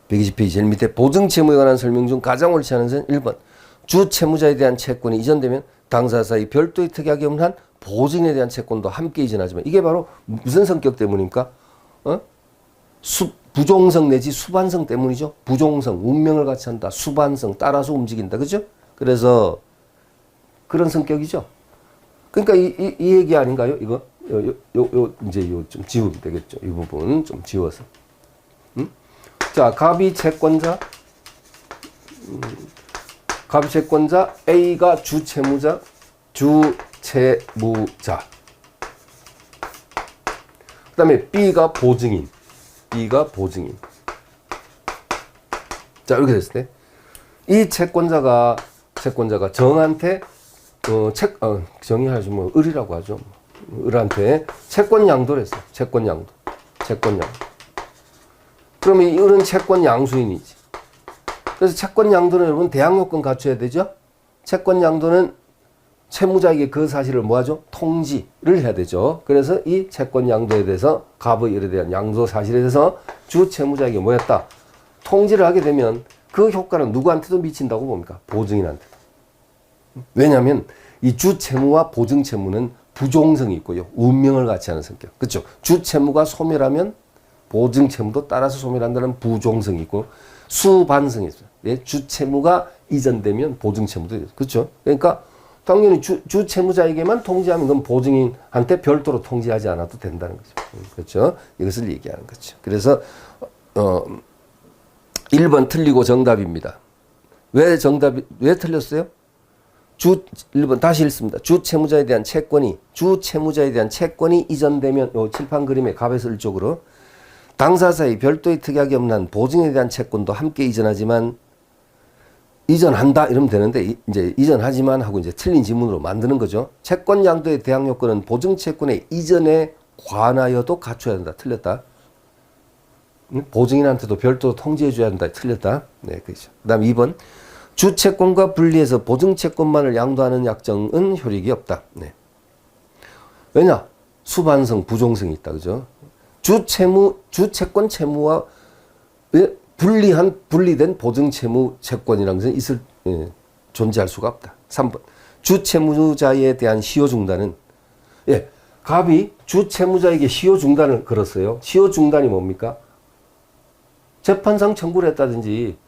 120페이지 제일 밑에 보증채무에 관한 설명 중 가장 옳지 않은 것은 1번. 주 채무자에 대한 채권이 이전되면 당사 사이 별도의 특약이 없는 한 보증인에 대한 채권도 함께 이전하지만 이게 바로 무슨 성격 때문입니까? 부종성 내지 수반성 때문이죠. 부종성, 운명을 같이 한다. 수반성, 따라서 움직인다. 그죠? 그래서 그런 성격이죠. 그러니까 이 얘기 아닌가요? 이거? 이제 좀 지우면 되겠죠. 이 부분 좀 지워서. 자, 갑이 채권자. 갑이 채권자, A가 주채무자, 주채무자. 그 다음에 B가 보증인. B가 보증인. 자, 이렇게 됐을 때, 이 채권자가 정한테, 정의하지 뭐, 을이라고 하죠. 을한테 채권 양도를 했어. 채권 양도. 그러면 이 을은 채권 양수인이지. 그래서 채권 양도는 여러분 대항 요건 갖춰야 되죠. 채권 양도는 채무자에게 그 사실을 뭐하죠? 통지를 해야 되죠. 그래서 이 채권 양도에 대해서 갑의 을에 대한 양도 사실에 대해서 주 채무자에게 뭐였다? 통지를 하게 되면 그 효과는 누구한테도 미친다고 봅니까? 보증인한테. 왜냐하면 이 주 채무와 보증 채무는 부종성이 있고요. 운명을 같이 하는 성격. 그렇죠? 주 채무가 소멸하면 보증 채무도 따라서 소멸한다는 부종성이 있고 수반성이 있어요. 예? 주 채무가 이전되면 보증 채무도 있어요. 그렇죠? 그러니까 당연히 주 채무자에게만 통지하면 그건 보증인한테 별도로 통지하지 않아도 된다는 거죠. 그렇죠? 이것을 얘기하는 거죠. 그래서 1번 틀리고 정답입니다. 왜 틀렸어요? 1번 다시 읽습니다. 주 채무자에 대한 채권이 이전되면 요 칠판 그림의 갑에서 을쪽으로 당사 사이 별도의 특약이 없는 한 보증에 대한 채권도 함께 이전하지만 이전한다 이러면 되는데 이제 이전하지만 하고 이제 틀린 지문으로 만드는 거죠. 채권 양도의 대항 요건은 보증 채권의 이전에 관하여도 갖춰야 된다. 틀렸다. 보증인한테도 별도로 통지해 줘야 한다. 틀렸다. 네, 그렇죠. 그다음 2번. 주채권과 분리해서 보증채권만을 양도하는 약정은 효력이 없다. 네. 왜냐? 수반성, 부종성이 있다. 그죠? 주채권 채무와 분리된 보증채무 채권이라는 것은 존재할 수가 없다. 3번. 주채무자에 대한 시효중단은 갑이 주채무자에게 시효중단을 걸었어요. 시효중단이 뭡니까? 재판상 청구를 했다든지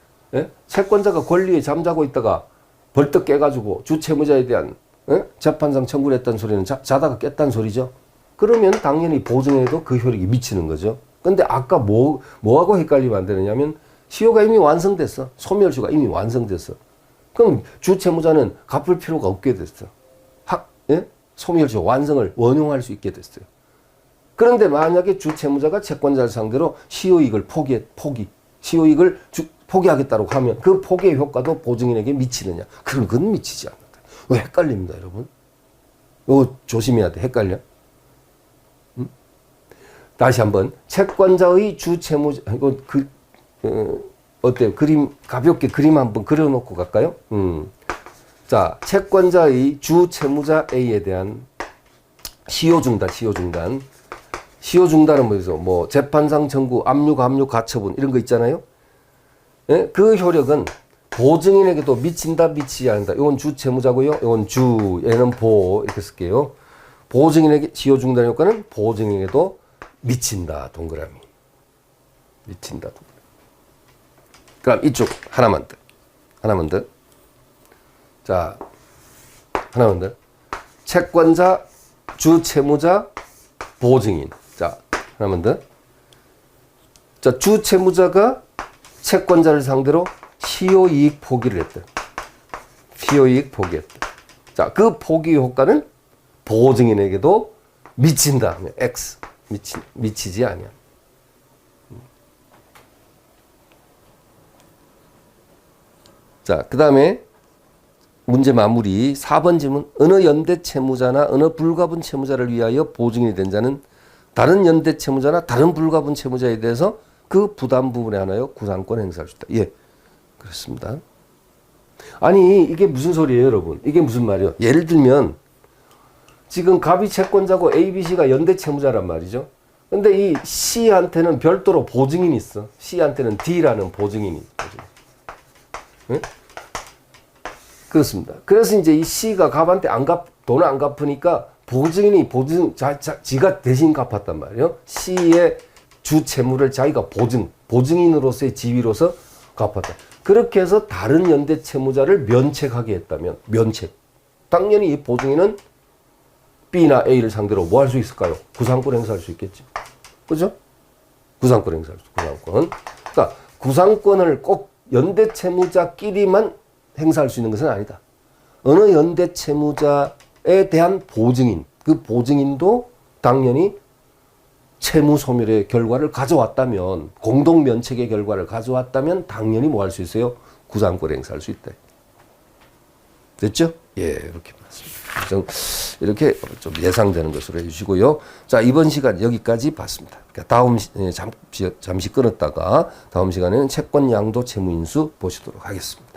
채권자가 권리에 잠자고 있다가 벌떡 깨가지고 주채무자에 대한 재판상 청구를 했다는 소리는 자다가 깼다는 소리죠. 그러면 당연히 보증에도 그 효력이 미치는 거죠. 근데 아까 뭐하고 헷갈리면 안 되느냐면 시효가 이미 완성됐어. 소멸시효가 이미 완성됐어. 그럼 주채무자는 갚을 필요가 없게 됐어. 소멸시효 완성을 원용할 수 있게 됐어요. 그런데 만약에 주채무자가 채권자를 상대로 시효이익을 시효이익을 포기하겠다고 하면 그 포기의 효과도 보증인에게 미치느냐? 그건 미치지 않는다. 왜 헷갈립니다, 여러분? 이거 조심해야 돼. 헷갈려? 다시 한번 채권자의 주채무자 이거 어때요? 가볍게 그림 한번 그려놓고 갈까요? 자, 채권자의 주채무자 A에 대한 시효중단. 시효중단은 뭐죠? 뭐 재판상 청구, 압류, 가처분 이런 거 있잖아요. 예? 그 효력은 보증인에게도 미친다, 미치지 않는다. 이건 주채무자고요. 이건 얘는 보 이렇게 쓸게요. 보증인에게 시효중단 효과는 보증인에게도 미친다. 동그라미. 미친다. 동그라미. 그럼 이쪽 하나만 더. 자, 하나만 더. 채권자, 주채무자, 보증인. 자, 하나만 더. 자, 주채무자가 채권자를 상대로 시효이익 포기를 했다. 자, 그 포기 효과는 보증인에게도 미친다. X. 미치지 아니야. 자, 그 다음에 문제 마무리 4번 질문. 어느 연대 채무자나 어느 불가분 채무자를 위하여 보증인이 된 자는 다른 연대 채무자나 다른 불가분 채무자에 대해서 그 부담 부분에 한하여 구상권 행사할 수 있다. 예, 그렇습니다. 아니 이게 무슨 소리예요, 여러분? 이게 무슨 말이에요? 예를 들면 지금 갑이 채권자고 A, B, C가 연대 채무자란 말이죠. 근데 이 C한테는 별도로 보증인이 있어. C한테는 D라는 보증인이 있거든요. 응? 그렇습니다. 그래서 이제 이 C가 갑한테 돈을 안 갚으니까 보증인이 지가 대신 갚았단 말이에요. C의 주 채무를 자기가 보증인으로서의 지위로서 갚았다. 그렇게 해서 다른 연대 채무자를 면책하게 했다면, 당연히 이 보증인은 B나 A를 상대로 뭐 할 수 있을까요? 구상권 행사할 수 있겠죠. 그죠? 구상권 행사할 수, 구상권. 그러니까 구상권을 꼭 연대 채무자끼리만 행사할 수 있는 것은 아니다. 어느 연대 채무자에 대한 보증인, 그 보증인도 당연히 채무 소멸의 결과를 가져왔다면, 공동 면책의 결과를 가져왔다면 당연히 뭐 할 수 있어요? 구상권 행사할 수 있다. 됐죠? 예, 이렇게 맞습니다. 이렇게 좀 예상되는 것으로 해주시고요. 자, 이번 시간 여기까지 봤습니다. 다음 잠시 끊었다가 다음 시간에는 채권 양도 채무 인수 보시도록 하겠습니다.